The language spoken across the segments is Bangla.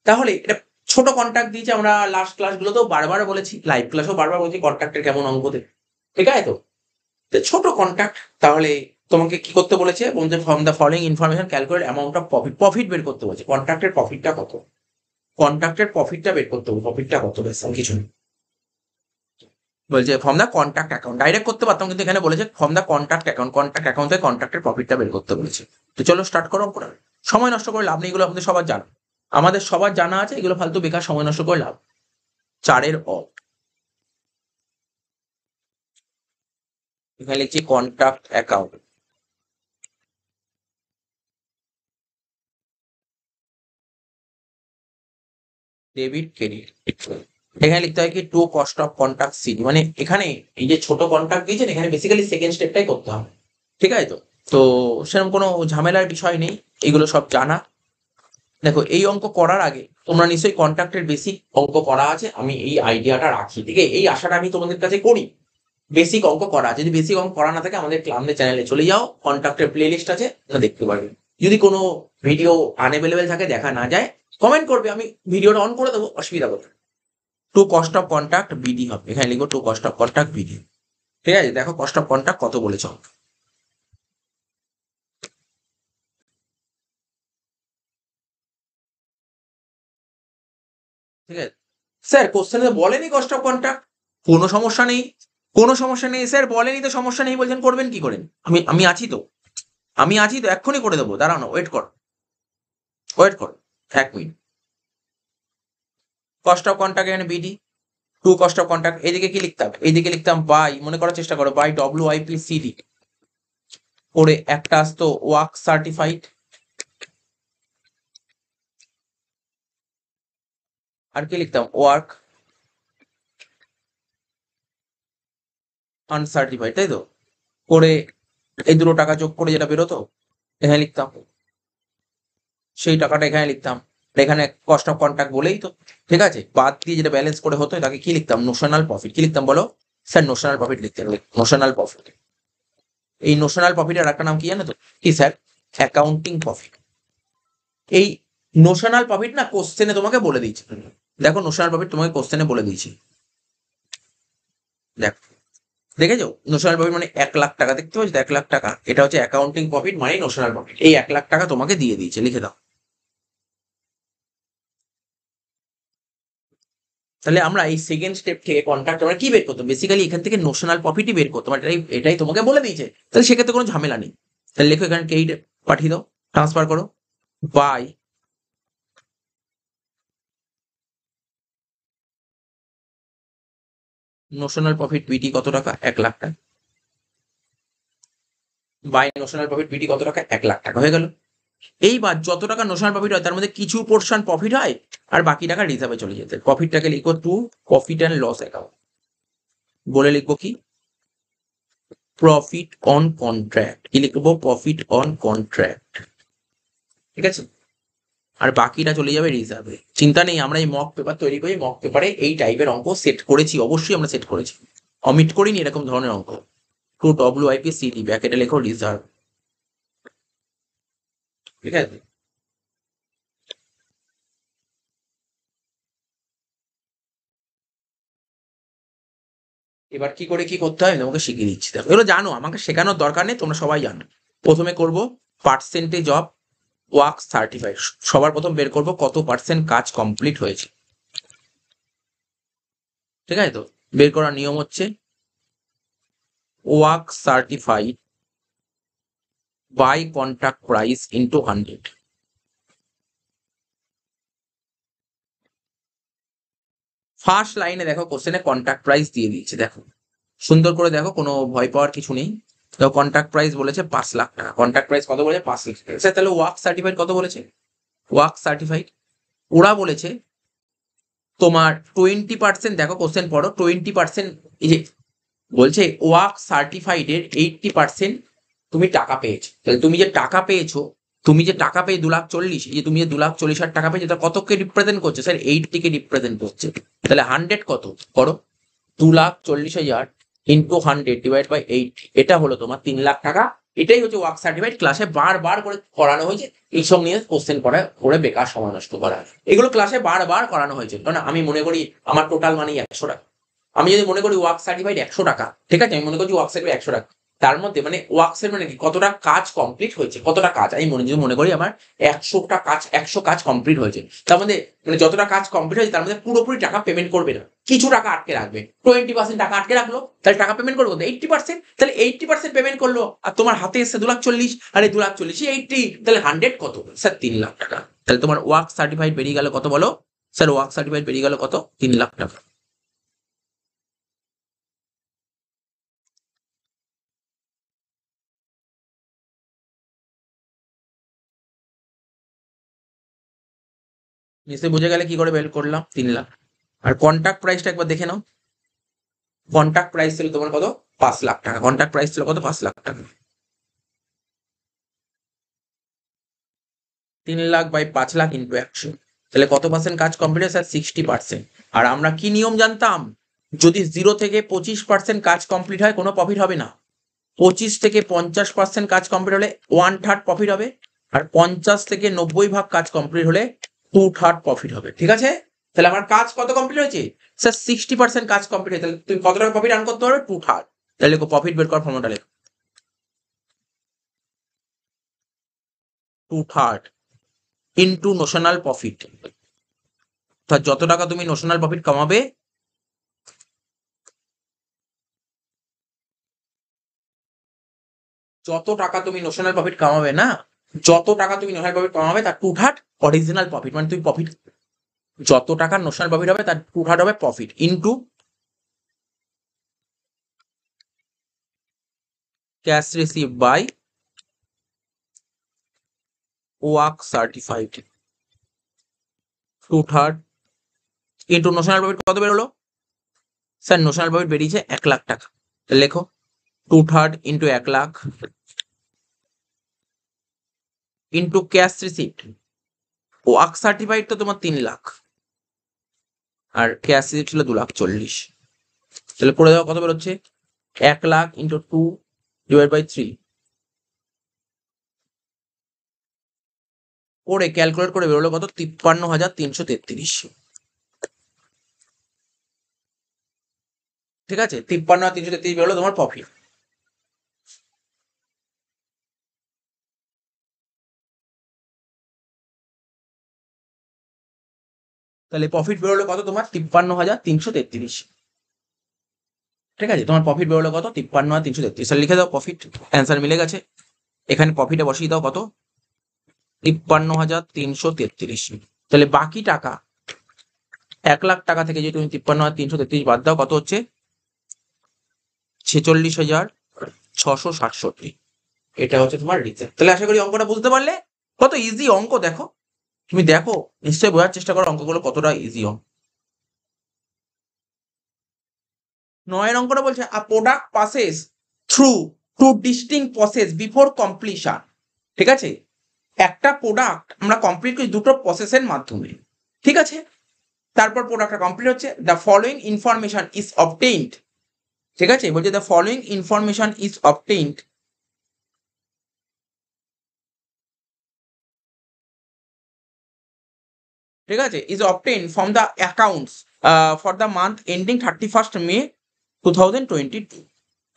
তাহলে এটা ছোট কন্ট্যাক্ট দিয়েছে, আমরা লাস্ট ক্লাসগুলোতেও বারবার বলেছি, লাইভ ক্লাসেও বারবার বলেছি কন্ট্যাক্টের কেমন অঙ্ক দেবে, ঠিক আছে? তো ছোট কন্ট্যাক্ট, তাহলে তোমাকে কি করতে বলেছে? বলছে from the following information calculate amount of profit, profit বের করতে বলছে। কন্ট্রাক্টের প্রফিটটা কত, কন্ট্রাক্টের প্রফিটটা বের করতে হবে, প্রফিটটা কত, বেশ আর কিছু নেই। বলছে from the contract account, direct করতে পারতাম, কিন্তু এখানে বলেছে from the contract account, contract account থেকে কন্ট্রাক্টের প্রফিটটা বের করতে বলেছে। তো চলো স্টার্ট করো অঙ্কটা। সময় নষ্ট করে লাভ নেই, এগুলো আমাদের সবার জানা, আমাদের সবার জানা আছে, এগুলো ফালতু বেকার সময় নষ্ট করে লাভ। 4 এখানে লিখছি কন্ট্রাক্ট অ্যাকাউন্ট, ডেবিট ক্রেডিট। এখানে লিখতে হয় কি to cost of contract CD, মানে এখানে এই যে ছোট কন্ট্রাক্ট দিয়েছেন, এখানে বেসিক্যালি সেকেন্ড স্টেপটাই করতে হবে, ঠিক আছে? তো তো সেরকম কোনো ঝামেলার বিষয় নেই, এগুলো সব জানা। দেখো এই অঙ্ক করার আগে তোমরা নিশ্চয়ই কন্ট্রাক্টের বেসিক অঙ্ক করা আছে, আমি এই আইডিয়াটা রাখি, ঠিক আছে? এই আশাটা আমি তোমাদের কাছে করি, বেসিক অঙ্ক করা আছে। যদি বেসিক অঙ্ক করা না থাকে আমাদের ক্লামদের চ্যানেলে চলে যাও, কন্ট্রাক্টের প্লে লিস্ট আছে, ওটা দেখতে পারবে। যদি কোনো ভিডিও আনএভেলেবেল থাকে, দেখা না যায়, কমেন্ট করবে, আমি ভিডিওটা অন করে দেবো, অসুবিধা করবে। To cost of contract BD হবে, এখানে লিখবো to cost of contract BD, ঠিক আছে? দেখো কস্ট অফ কন্ট্রাক্ট কত বলেছ, ঠিক আছে? স্যার কোশ্চেনে বলেনি কস্ট অফ কন্ট্রাক্ট, কোনো সমস্যা নেই, কোনো সমস্যা নেই স্যার, বলেনি তো সমস্যা নেই বলছেন, করবেন কি করেন? আমি আছি তো, আমি আছি তো, এক্ষুনি করে দেবো, দাঁড়ানো, ওয়েট কর, ওয়েট কর 1 মিনিট। কস্ট অফ কন্ট্রাক্ট এখানে BD, to cost of contract, এইদিকে কি লিখতাম? এইদিকে লিখতাম বাই, মনে করার চেষ্টা করো, বাই ডব্লিউআইপি সিডি, করে একটা আসতো ওয়ার্ক সার্টিফাইড, আর কি লিখতাম? ওয়ার্ক আনসার্টিফাইড, তাই তো? করে এই দুটো টাকা যোগ করে যেটা বেরোতো এখানে লিখতাম, সেই টাকাটা এখানে লিখতাম, এখানে কস্ট অফ কন্ট্রাক্ট বলেই তো, ঠিক আছে? বাদ দিয়ে যেটা ব্যালেন্স করে হতো তাকে কি লিখতাম? Notional profit. কি লিখতাম বলো? স্যার নোশনাল প্রফিট লিখতে হবে, নোশনাল প্রফিট। এই নোশনাল প্রফিটের একটা নাম কি জানো তো? কি স্যার? Accounting profit. এই নোশনাল প্রফিট না কোশ্চেনে তোমাকে বলে দিয়েছে, দেখো নোশনাল প্রফিট তোমাকে কোশ্চেনে বলে দিয়েছি, দেখো দেখেছো? নোশনাল প্রফিট মানে 1,00,000 টাকা, দেখতে পাচ্ছ 1,00,000 টাকা, এটা হচ্ছে অ্যাকাউন্টিং প্রফিট মানে নোশনাল প্রফিট। এই 1,00,000 টাকা তোমাকে দিয়ে দিয়েছে, লিখে দাও। তাহলে আমরা এই সেকেন্ড স্টেপ থেকে কন্ট্রাক্ট আমরা কি বের করতাম? বেসিক্যালি এখান থেকে নোশনাল প্রফিটই বের করতাম, এটাই এটাই তোমাকে বলে দিয়েছে, তাহলে সেক্ষেত্রে কোনো ঝামেলা নেই। তাহলে লেখো এখানে ক্রেডিট পাঠিয়ে দাও, ট্রান্সফার করো, বাই নোশনাল প্রফিট বিটি কত টাকা? 1,00,000 টাকা, বাই নোশনাল প্রফিট বিটি কত টাকা? 1,00,000 টাকা, হয়ে গেল। এইবার যত টাকা নোশনাল প্রফিট হয় তার মধ্যে কিছু পোর্শন প্রফিট হয় আর বাকি টাকা রিজার্ভে চলে যেতে, প্রফিটটাকে লিখবো to profit and loss account, বলে লিখবো কি? প্রফিট অন কন্ট্রাক্ট, কি লিখবো? প্রফিট অন কন্ট্রাক্ট, ঠিক আছে? আর বাকিটা চলে যাবে রিজার্ভে, চিন্তা নেই। আমরা এই মক পেপার তৈরি করি, মক পেপারে এই টাইপের অঙ্ক সেট করেছি, অবশ্যই আমরা সেট করেছি, অমিট করিনি এরকম ধরনের অঙ্ক। টু ডব্লিউআইপি সিডি, ব্যাকেটে লেখো রিজার্ভ, ঠিক আছে? এবার কি করে কি করতে হয় তোমাকে শিখিয়ে দিচ্ছি, দেখো এগুলো জানো, আমাকে শেখানোর দরকার নেই, তোমরা সবাই জানো। প্রথমে করব পার্সেন্টেজ অফ ওয়ার্ক সার্টিফাইড, সবার প্রথম বের করব কত পার্সেন্ট কাজ কমপ্লিট হয়েছে, ঠিক আছে? তো বের করার নিয়ম হচ্ছে work certified by contract price into 100। First লাইনে দেখো কোশ্চেনে কন্ট্রাক্ট প্রাইস দিয়ে দিয়েছে, দেখো সুন্দর করে দেখো, কোনো ভয় পাওয়ার কিছু নেই। দেখো কন্ট্রাক্ট প্রাইস বলেছে 5,00,000 টাকা, কন্ট্রাক্ট প্রাইস কত বলেছে? 5,00,000 টাকা। স্যার তাহলে ওয়ার্ক সার্টিফাইড কত বলেছে? ওয়ার্ক সার্টিফাইড ওরা বলেছে তোমার 20%, দেখো কোশ্চেন পড়ো, 20%, এই যে বলছে ওয়ার্ক সার্টিফাইডের 80% তুমি টাকা পেয়েছো, তাহলে তুমি যে টাকা পেয়েছো, তুমি যে টাকা পেয়ে 2,40,000, এই যে তুমি যে 2,40,000 টাকা পেয়েছো, তার কতকে রিপ্রেজেন্ট করছে? স্যার 80 কে রিপ্রেজেন্ট করছে। তাহলে 100 কত করো? 2,40,000 ইন্টু 100 ডিভাইড বাই 80, এটা হলো তোমার 3,00,000 টাকা এটাই হচ্ছে ওয়ার্ক সার্টিফাইড। ক্লাসে বারবার করে করানো হয়েছে এইসব নিয়ে কোশ্চেন করে বেকার সময় নষ্ট করা, এগুলো ক্লাসে বারবার করানো হয়েছে। কারণ আমি মনে করি আমার টোটাল মানি 100 টাকা, আমি যদি মনে করি ওয়ার্ক সার্টিফাইড 100 টাকা, ঠিক আছে, আমি মনে করছি ওয়ার্ক সার্টিফাইড 100 টাকা, তার মধ্যে মানে ওয়ার্কসের মানে কি কতটা কাজ কমপ্লিট হয়েছে, কতটা কাজ আমি যদি মনে করি আমার 100 কাজ কমপ্লিট হয়েছে, তার মধ্যে মানে যতটা কাজ কমপ্লিট হয়েছে তার মধ্যে পুরোপুরি টাকা পেমেন্ট করবে না, কিছু টাকা আটকে রাখবে, 20% টাকা আটকে রাখলো, তাহলে টাকা পেমেন্ট করবো 80%, তাহলে 80% পেমেন্ট করলো, আর তোমার হাতে এসে 2,40,000, আর এই 2,40,000 80, তাহলে 100 কত স্যার 3 লাখ টাকা। তাহলে তোমার ওয়ার্ক সার্টিফাইড বেরিয়ে গেল কত বলো স্যার, ওয়ার্ক সার্টিফাইড বেরিয়ে গেল কত, 3 লাখ টাকা। নিশ্চয়ই বুঝে গেলে কি করে বের করলাম 3 লাখ। আর কন্ট্রাক্ট প্রাইসটা একবার দেখে নাও, কন্ট্রাক্ট প্রাইস ছিল তোমার কত, 5 লাখ টাকা, কন্ট্রাক্ট প্রাইস ছিল কত, 5 লাখ টাকা। 3 লাখ বাই 5 লাখ ইন্টু 100, তাহলে কত পার্সেন্ট কাজ কমপ্লিট হয় স্যার, 60%। আর আমরা কি নিয়ম জানতাম, যদি 0 থেকে 25% কাজ কমপ্লিট হয় কোনো প্রফিট হবে না, 25 থেকে 50% কাজ কমপ্লিট হলে 1/3 প্রফিট হবে, আর 50 থেকে 90 কাজ কমপ্লিট হলে 2/3 প্রফিট হবে, ঠিক আছে। তাহলে আমার কাজ কত কমপ্লিট হয়েছে স্যার, 60% কাজ কমপ্লিট হয়েছে, তাহলে তুমি কত টাকা প্রফিট আর্ন করতে পারবে, 2/3। তাহলে প্রফিট বের করার ফর্মুলাটা লেখো, 2/3 ইন্টু নোশনাল প্রফিট। যত টাকা তুমি নোশনাল প্রফিট কমাবে, যত টাকা তুমি নোশনাল প্রফিট কামাবে না, যত টাকা তুমি নোশনাল প্রফিট কামাবে তার 2/3 অরিজিনাল প্রফিট, মানে তুমি প্রফিট যত টাকা নোশনাল প্রফিট হবে তার 2/3 হবে profit, into cash receive by work certified, 2/3 into notional profit কত বেরোলো স্যার, নোশনাল প্রফিট বেরিয়েছে 1 লাখ টাকা, লেখো 2/3 into 1 lakh into cash receipt, work certified তো তোমার 3 লাখ আর ক্যাশ রিসিপ্ট ছিল 2,40,000, তাহলে করে দেওয়া কত বেরোচ্ছে, 1 লাখ ইন্টু 2 ডিভাইড বাই 3 করে ক্যালকুলেট করে বেরোলো কত, 53,333, ঠিক আছে, 53,333 বেরোলো তোমার প্রফিট। তাহলে প্রফিট বেরোলো কত তোমার, 53,333, ঠিক আছে, তোমার প্রফিট বেরোলো কত, 53,333। তাহলে লিখে দাও প্রফিট, অ্যান্সার মিলে গেছে। এখানে প্রফিটে বসিয়ে দাও কত, 53,333। তাহলে বাকি টাকা 1 লাখ টাকা থেকে যদি তুমি 53,333 বাদ দাও, কত হচ্ছে 46,667। এটা হচ্ছে তোমার রিজেক্ট। তাহলে আশা করি অঙ্কটা বুঝতে পারলে, কত ইজি অঙ্ক দেখো, তুমি দেখো নিশ্চয়ই বোঝার চেষ্টা করো অঙ্কগুলো কতটা ইজি অঙ্ক। 9 অঙ্কটা বলছে a product passes through 2 distinct process before completion, ঠিক আছে, একটা প্রোডাক্ট আমরা কমপ্লিট করি দুটো প্রসেসের মাধ্যমে, ঠিক আছে, তারপর প্রোডাক্টটা কমপ্লিট হচ্ছে, the following information is obtained, ঠিক আছে, বলছে the following information is obtained, ঠিক আছে, is obtained from the accounts for the month ending 31st May 2022।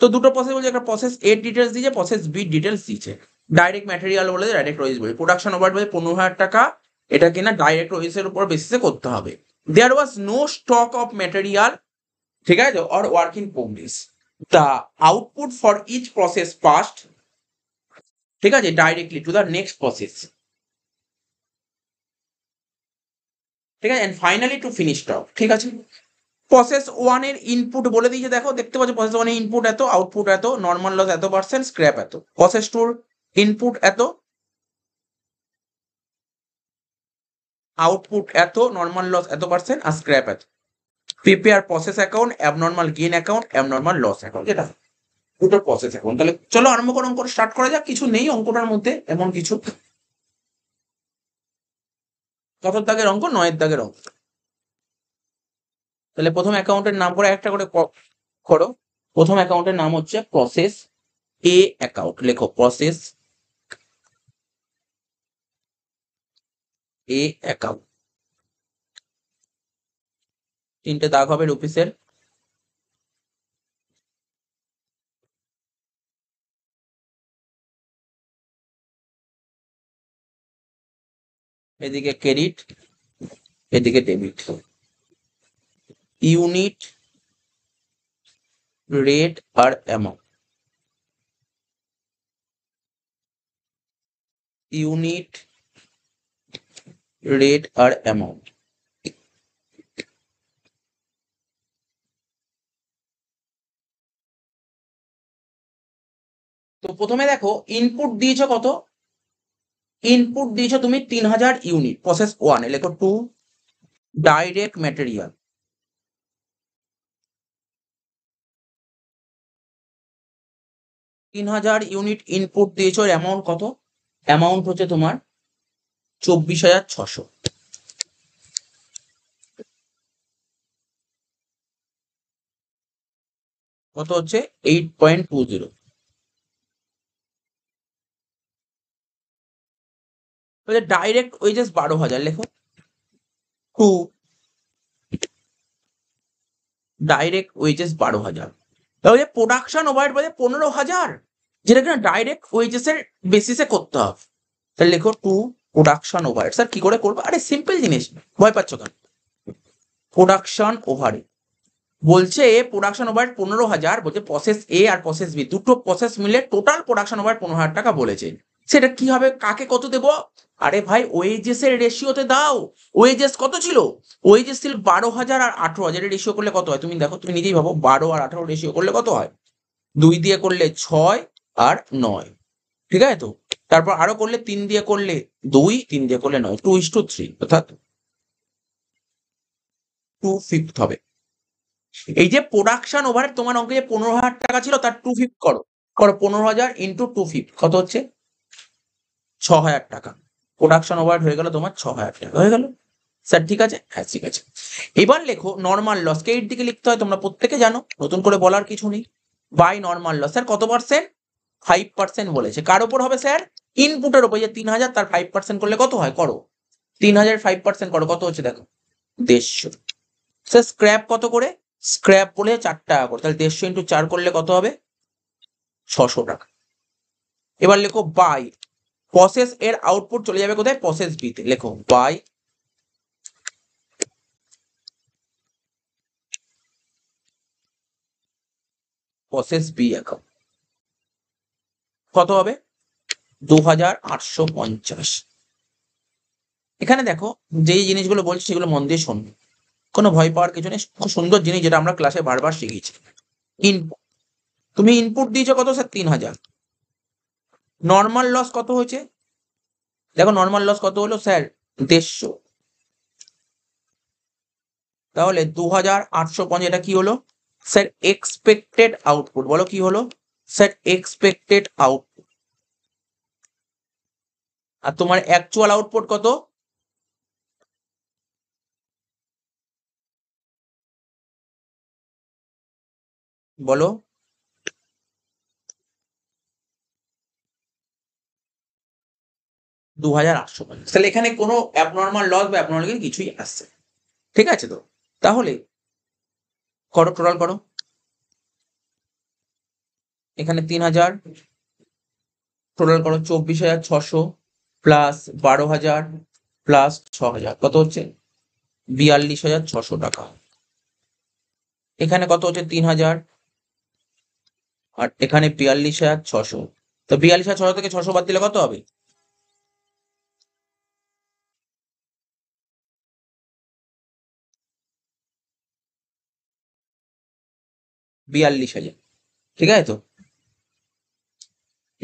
তো দুটো প্রসেস বলছে, একটা প্রসেস এর ডিটেলস দিয়েছে, প্রসেস বি ডিটেলস দিয়েছে। ডাইরেক্ট ম্যাটেরিয়াল বলে, ডাইরেক্ট ওয়েজ বলে, প্রোডাকশন ওভার বলে 15,000 টাকা, এটা কিনা ডাইরেক্ট ওয়েজের উপর বেসিসে করতে হবে। There was no stock of material, ঠিক আছে, or work in progress, the output for each process passed, ঠিক আছে, directly to the next process, ঠিক আছে, and finally to finish stock, ঠিক আছে। প্রসেস 1 এর ইনপুট বলে দিয়েছে, দেখো দেখতে পাচ্ছ প্রসেস 1 এর ইনপুট এত, আউটপুট এত, নর্মাল লস এত পার্সেন্ট, স্ক্র্যাপ এত। প্রসেস 2 ইনপুট এত, আউটপুট এত, নর্মাল লস এত পার্সেন্ট, আর স্ক্র্যাপ এত। Prepare process account, abnormal gain account, abnormal loss account, যেটা দুটো প্রসেস অ্যাকাউন্ট। তাহলে চলো আরম্ভ করে অঙ্ক স্টার্ট করা যাক। কিছু নেই অঙ্কটার মধ্যে এমন কিছু, কত দাগের অঙ্ক, 9 দাগের অঙ্ক। তাহলে প্রথম অ্যাকাউন্টের নাম করে একটা করে করো। প্রথম অ্যাকাউন্টের নাম হচ্ছে প্রসেস এ অ্যাকাউন্ট, লেখো প্রসেস এ অ্যাকাউন্ট, তিনটে দাগ হবে রুপিসের। এদিকে ক্রেডিট, এদিকে ডেবিট। ইউনিট, রেট আর অ্যামাউন্ট, ইউনিট, রেট আর অ্যামাউন্ট। তো প্রথমে দেখো ইনপুট দিয়েছো কত, ইনপুট দিয়েছো তুমি 3000 ইউনিট, প্রসেস ওয়ানে লেখো to direct material, 3000 unit input দিয়েছো, অ্যামাউন্ট কত, অ্যামাউন্ট হচ্ছে তোমার 24,600, কত হচ্ছে 8.20। ডাইরেক্ট ওয়েজেস 12,000, লেখো টু ডাইরেক্ট ওয়েজেস 12,000। তাহলে প্রোডাকশন ওভারহেড বলে 15,000, যেটা কিনা ডাইরেক্ট ওয়েজেস এর বেসিসে করতে হবে। তাহলে লেখো টু প্রোডাকশন ওভারহেড। স্যার কি করে করবো? আরে সিম্পল জিনিস, ভয় পাচ্ছ কেন? প্রোডাকশন ওভারহেড বলছে প্রোডাকশন ওভারহেড 15,000, বলছে প্রসেস এ আর প্রসেস বি দুটো প্রসেস মিলে টোটাল প্রোডাকশন ওভারহেড 15,000 টাকা বলেছে। সেটা কি হবে, কাকে কত দেবো? আরে ভাই ওয়েজেস এর রেশিওতে দাও। ওয়েজেস কত ছিল? ওয়েজেস ছিল 12,000 আর 18,000 এর রেশিও করলে কত হয়? তুমি দেখো, তুমি নিজেই ভাবো, 12 আর 18 রেশিও করলে কত হয়? 2 দিয়ে করলে 6 আর 9, ঠিক আছে তো? তারপর আরো করলে 3 দিয়ে করলে 2, 3 দিয়ে করলে 9, 2:3, অর্থাৎ 2/5 হবে। এই যে প্রোডাকশন ওভারহেড তোমার অঙ্কে যে 15,000 টাকা ছিল তার 2/5 করো, করো 15,000 ইন্টু 2/5 কত হচ্ছে? 6,000 টাকা। প্রোডাকশন ওভারহেড হয়ে গেল তোমার 6,000 টাকা, হয়ে গেল। স্যার ঠিক আছে, হ্যাঁ ঠিক আছে। এবার লেখো নর্মাল লস, কে এর দিকে লিখতে হয় তোমরা প্রত্যেকে জানো, নতুন করে বলার কিছু নেই। বাই নর্মাল লস, স্যার কত পার্সেন্ট? 5% বলেছে। কার উপর হবে স্যার? ইনপুটের উপর। যে 3,000 তার 5% করলে কত হয়, করো 3,000 5% করো, কত হচ্ছে দেখো 150। স্যার স্ক্র্যাপ কত করে? স্ক্র্যাপ বলে 4 টাকা করে, তাহলে 150 ইন্টু 4 করলে কত হবে? 600 টাকা। এবার লেখো বাই প্রসেস এর আউটপুট চলে যাবে কোথায়? প্রসেস বি তে, লেখো বাই প্রসেস বি অ্যাকাউন্ট, কত হবে? 2,850। এখানে দেখো যেই জিনিসগুলো বলছি সেগুলো মন দিয়ে শোনো, কোনো ভয় পাওয়ার কিছু নেই, খুব সুন্দর জিনিস যেটা আমরা ক্লাসে বারবার শিখেছি। ইনপুট, তুমি ইনপুট দিয়েছো কত স্যার? 3,000। নর্মাল লস কত হয়েছে? দেখো নর্মাল লস কত হলো স্যার? 150। তাহলে 2,850 এটা কি হলো স্যার? Expected output. বলো কি হলো স্যার? Expected output. আর তোমার অ্যাকচুয়াল আউটপুট কত? বলো। 2,850। তাহলে এখানে কোনো অ্যাবনর্মাল লস বা অ্যাবনর্মাল কিছুই আসছে, ঠিক আছে তো? তাহলে করো, টোটাল করো। এখানে 3,000, টোটাল করো 24,600 প্লাস 12,000 প্লাস 6,000, কত হচ্ছে? 42,600 টাকা। এখানে কত হচ্ছে? 3,000, আর এখানে 42,600। তো 42,600 থেকে 600 বাদ দিলে কত হবে? 42,000, ঠিক আছে তো?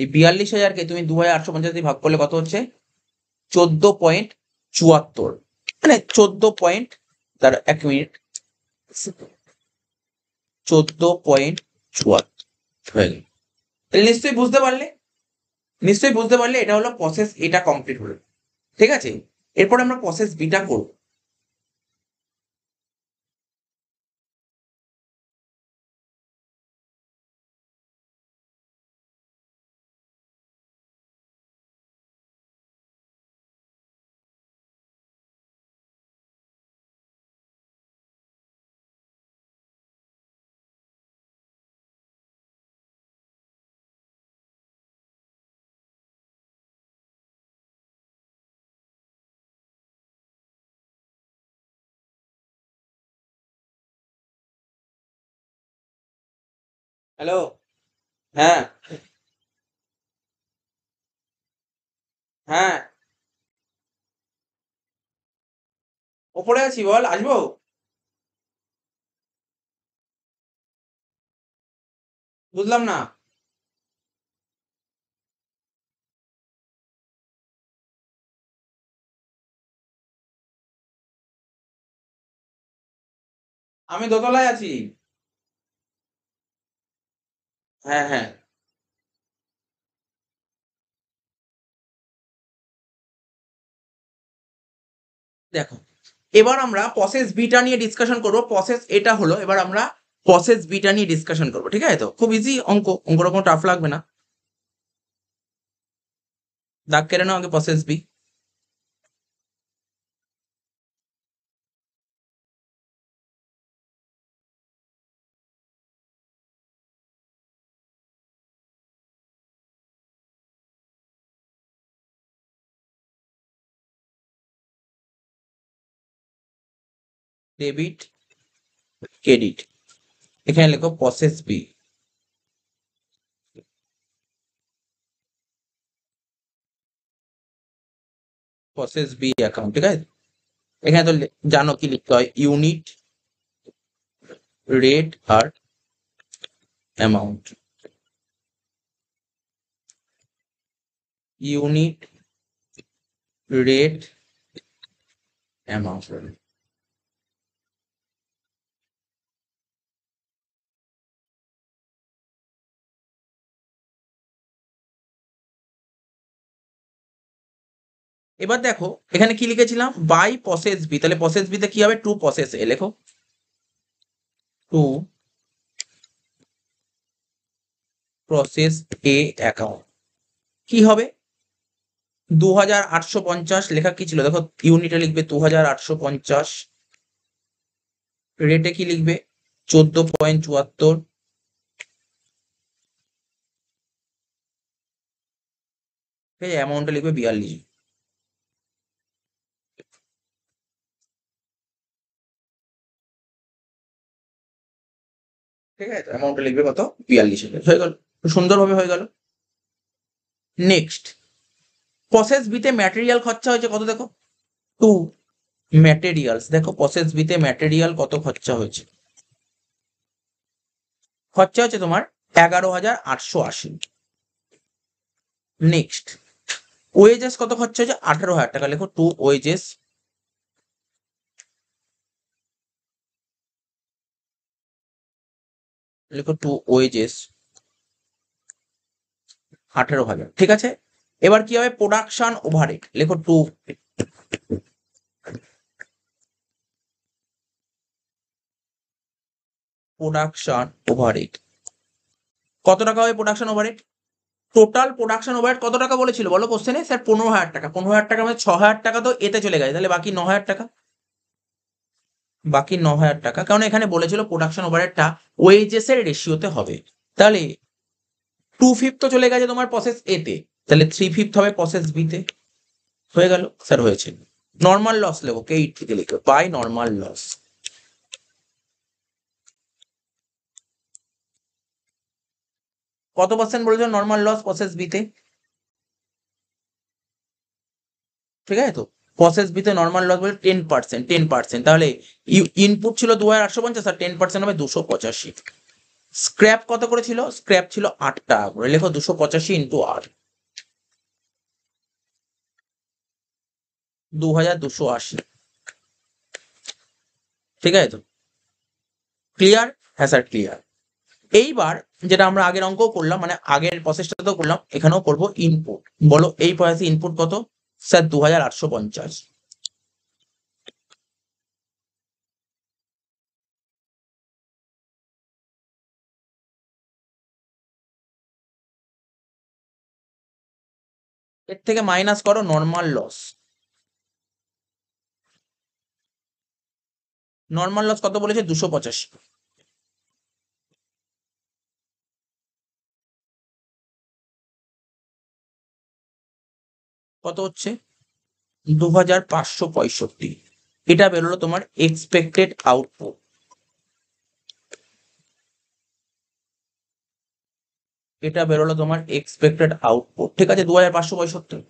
এই 42,000কে তুমি 2,850 দিয়ে ভাগ করলে কত হচ্ছে? 14.74, মানে 14 তার 1 মিনিট, 14.74 হয়ে গেল। তাহলে নিশ্চয়ই বুঝতে পারলে, নিশ্চয়ই বুঝতে পারলে এটা হলো প্রসেস, এটা কমপ্লিট হলো, ঠিক আছে? এরপর আমরা প্রসেস বিটা করবো। হ্যালো। হ্যাঁ। হ্যাঁ। ওপরে আছি, বল আসবো। বুঝলাম না। আমি দোতলায় আছি। হ্যাঁ, হ্যাঁ। দেখো, এবার আমরা প্রসেস বিটা নিয়ে ডিসকাশন করবো। প্রসেস এটা হলো, এবার আমরা প্রসেস বিটা নিয়ে ডিসকাশন করবো। ঠিক আছে? তো খুব ইজি অঙ্ক, অঙ্কটা কোনো টাফ লাগবে না। দাগ কেটে নাও আগে প্রসেস বি। Debit, credit. এখানে লেখো process B. Process B account. ঠিক আছে? এখানে তো জানো কি লিখতে হয়, ইউনিট, রেট আর অ্যামাউন্ট। Unit, rate, amount. এবার দেখো এখানে কি লিখেছিলাম, বাই প্রসেস বি। তাহলে প্রসেস বি তে কি হবে, টু প্রসেস এ লেখো। টু প্রসেস এ অ্যাকাউন্ট কি হবে, 2850 লেখা কি ছিল দেখো, ইউনিটে লিখবে 2850, রেটে কি লিখবে 14.74, অ্যামাউন্টে লিখবে 42। ঠিক আছে? অ্যামাউন্টে লিখবে কত, 42 হয়ে গেল। সুন্দরভাবে হয়ে গেল। নেক্সট, প্রসেস বিতে ম্যাটেরিয়াল খরচা হয়েছে কত দেখো, টু ম্যাটেরিয়ালস। দেখো প্রসেস বিতে ম্যাটেরিয়াল কত খরচা হয়েছে, খরচা হচ্ছে তোমার 11,880। নেক্সট, ওয়েজেস কত খরচা হয়েছে, 18,000 টাকা। লেখো টু ওয়েজেস, লেখো টু ওয়েজেস 18,000। ঠিক আছে? এবার কি হবে, প্রোডাকশন ওভারহেড। লেখো টু প্রোডাকশন ওভারহেড। কত টাকা হবে production overhead, total production overhead কত টাকা বলেছিল বলো কোশ্চেনে, স্যার 15,000 টাকা। 15,000 টাকা মানে 6,000 টাকা তো এতে চলে গেছে, তাহলে বাকি 9,000 টাকা। বাকি 9,000 টাকা, কারণ এখানে বলেছিল প্রোডাকশন ওভারহেডটা ওয়েজেস এর রেশিওতে হবে। তাহলে 2/5 তো চলে গেছে তোমার প্রসেস এ তে, তাহলে 3/5 হবে প্রসেস বি তে। হয়ে গেল স্যার, হয়েছে। নর্মাল লস লেখো, কে এইট থেকে লিখো, বাই নর্মাল লস। কত পার্সেন্ট বলেছো নর্মাল লস প্রসেস বি তে? ঠিক আছে? তো প্রসেস বি তে নর্মাল লস বলে 10%। 10%, তাহলে ইনপুট ছিল 2,850 আর 10% হবে 285। স্ক্র্যাপ কত করে ছিল, স্ক্র্যাপ ছিল 8 টাকা করে। লেখো 285 ইন্টু 8, 2,280। ঠিক আছে? তো ক্লিয়ার? হ্যাঁ স্যার ক্লিয়ার। এইবার যেটা আমরা আগের অঙ্কও করলাম, মানে আগের প্রসেসটাতেও করলাম, এখানেও করবো ইনপুট। বলো এই প্রসেসে ইনপুট কত, স্যার 2,850। এর থেকে মাইনাস করো নর্মাল লস। নর্মাল লস কত বলেছে, 285। কত হচ্ছে, 2,565। এটা বেরোলো তোমার এক্সপেক্টেড আউটপুট। এটা বেরোলো তোমার এক্সপেক্টেড আউটপুট, ঠিক আছে, 2565।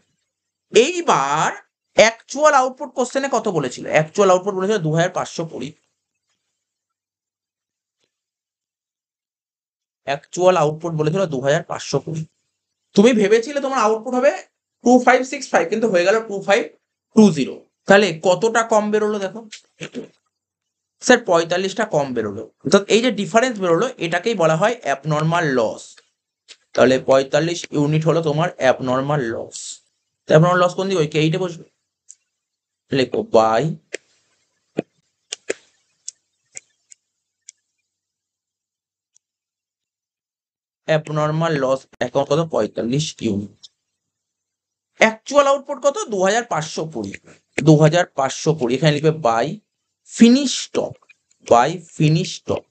এইবার অ্যাকচুয়াল আউটপুট কোশ্চেনে কত বলেছিল? অ্যাকচুয়াল আউটপুট বলেছিল 2520। অ্যাকচুয়াল আউটপুট বলেছিল 2520। তুমি ভেবেছিলে তোমার আউটপুট হবে 2565, কিন্তু হয়ে গেল 2520। তাহলে কতটা কম বেরোলো দেখো স্যার, 45টা কম বেরোলো। অর্থাৎ এই যে ডিফারেন্স বেরোলো এটাকেই বলা হয় অ্যাবনর্মাল লস। তাহলে 45 ইউনিট হলো তোমার অ্যাবনর্মাল লস। অ্যাবনর্মাল লস কোন দিকে? ওই কে8-এ বসবে, লেখো বাই অ্যাবনর্মাল লস অ্যাকাউন্ট কত? 45 ইউনিট। অ্যাকচুয়াল আউটপুট কত? 2520। 2520 এখানে লিখবে by finish stock, by finish stock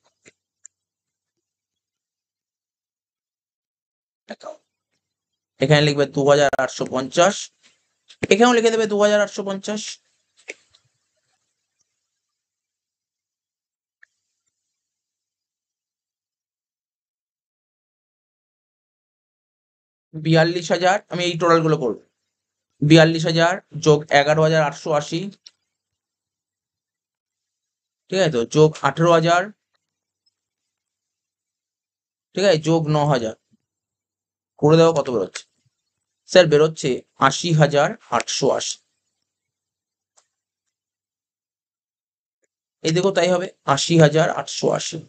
account. এখানে লিখবে 2850, এখানেও লিখে দেবে 2850। বিয়াল্লিশ হাজার, আমি এই টোটাল গুলো করবো। 42,000 যোগ 11,880, ঠিক আছে তো, যোগ 18,000, ঠিক আছে, যোগ 9,000 করে দেওয়া কত বেরোচ্ছে? স্যার বেরোচ্ছে 80,880। এই দেখো তাই হবে 80,880।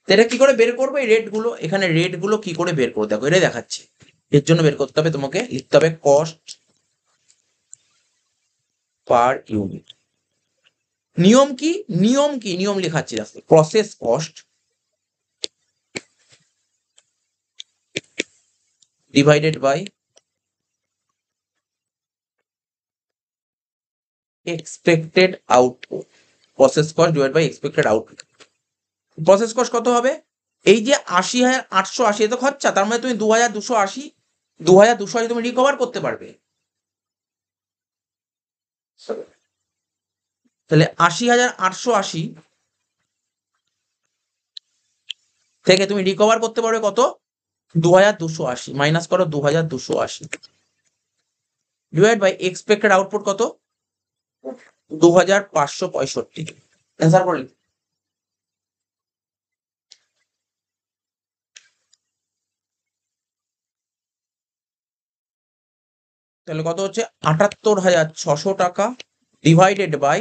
এটা কি করে বের করবো? এই রেট গুলো, এখানে রেট গুলো কি করে বের করবো দেখো, এটাই দেখাচ্ছে। এর জন্য বের করতে হবে, তোমাকে লিখতে হবে কস্ট পার ইউনিট। নিয়ম কি? নিয়ম কি? নিয়ম লেখাচ্ছি দেখো, process cost divided by expected output. Process cost divide by expected output. Process cost কত হবে? এই যে 80,880 এত খরচা, তার মানে তুমি 2,280, 2,280 তুমি রিকভার করতে পারবে। তাহলে 80,880 থেকে তুমি রিকভার করতে পারবে কত? 2,280। মাইনাস করো 2,280 ডিভাইড বাই এক্সপেক্টেড আউটপুট কত? 2,565। অ্যান্সার করলি? তাহলে কত হচ্ছে? 78,600 টাকা ডিভাইডেড বাই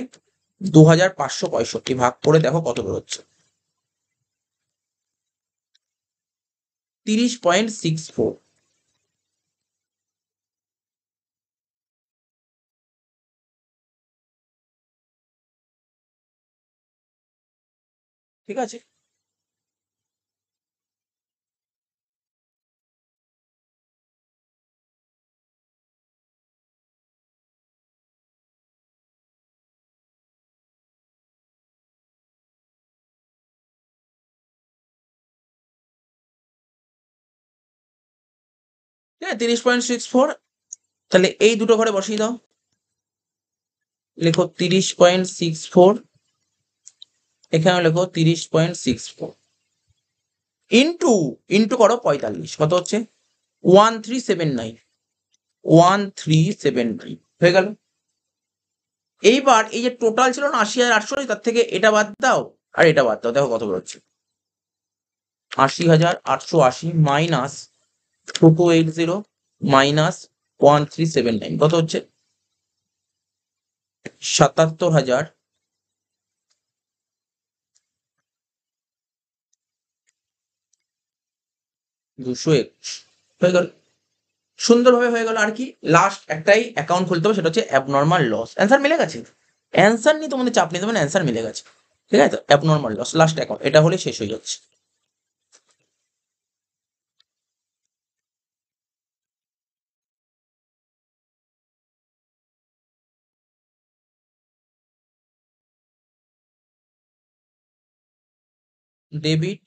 2,565 ভাগ করে দেখো কত বেরোচ্ছে। 30.64। ঠিক আছে, ঠিক আছে, 30.64। তাহলে এই দুটো ঘরে বসিয়ে দাও, লেখো 30.64, এখানে লেখো 30.64 ইন্টু, ইন্টু করো 45, কত হচ্ছে? 1379, 1379 হয়ে গেল। এইবার এই যে টোটাল ছিল না 80,880, তার থেকে এটা বাদ দাও আর এটা বাদ দাও, দেখো কত বেরোচ্ছে। 80,880 মাইনাস 2280 মাইনাস 1379 কত হচ্ছে? 77,221 হয়ে গেল। সুন্দরভাবে হয়ে গেল। আর কি লাস্ট একটাই অ্যাকাউন্ট খুলতে হবে, সেটা হচ্ছে অ্যাবনর্মাল লস। অ্যান্সার মিলে গেছে? অ্যান্সার নিয়ে তোমাদের চাপ নিতে হবে না, অ্যান্সার মিলে গেছে। ঠিক আছে, তো অ্যাবনর্মাল লস লাস্ট অ্যাকাউন্ট, এটা হলে শেষ হয়ে যাচ্ছে। Debit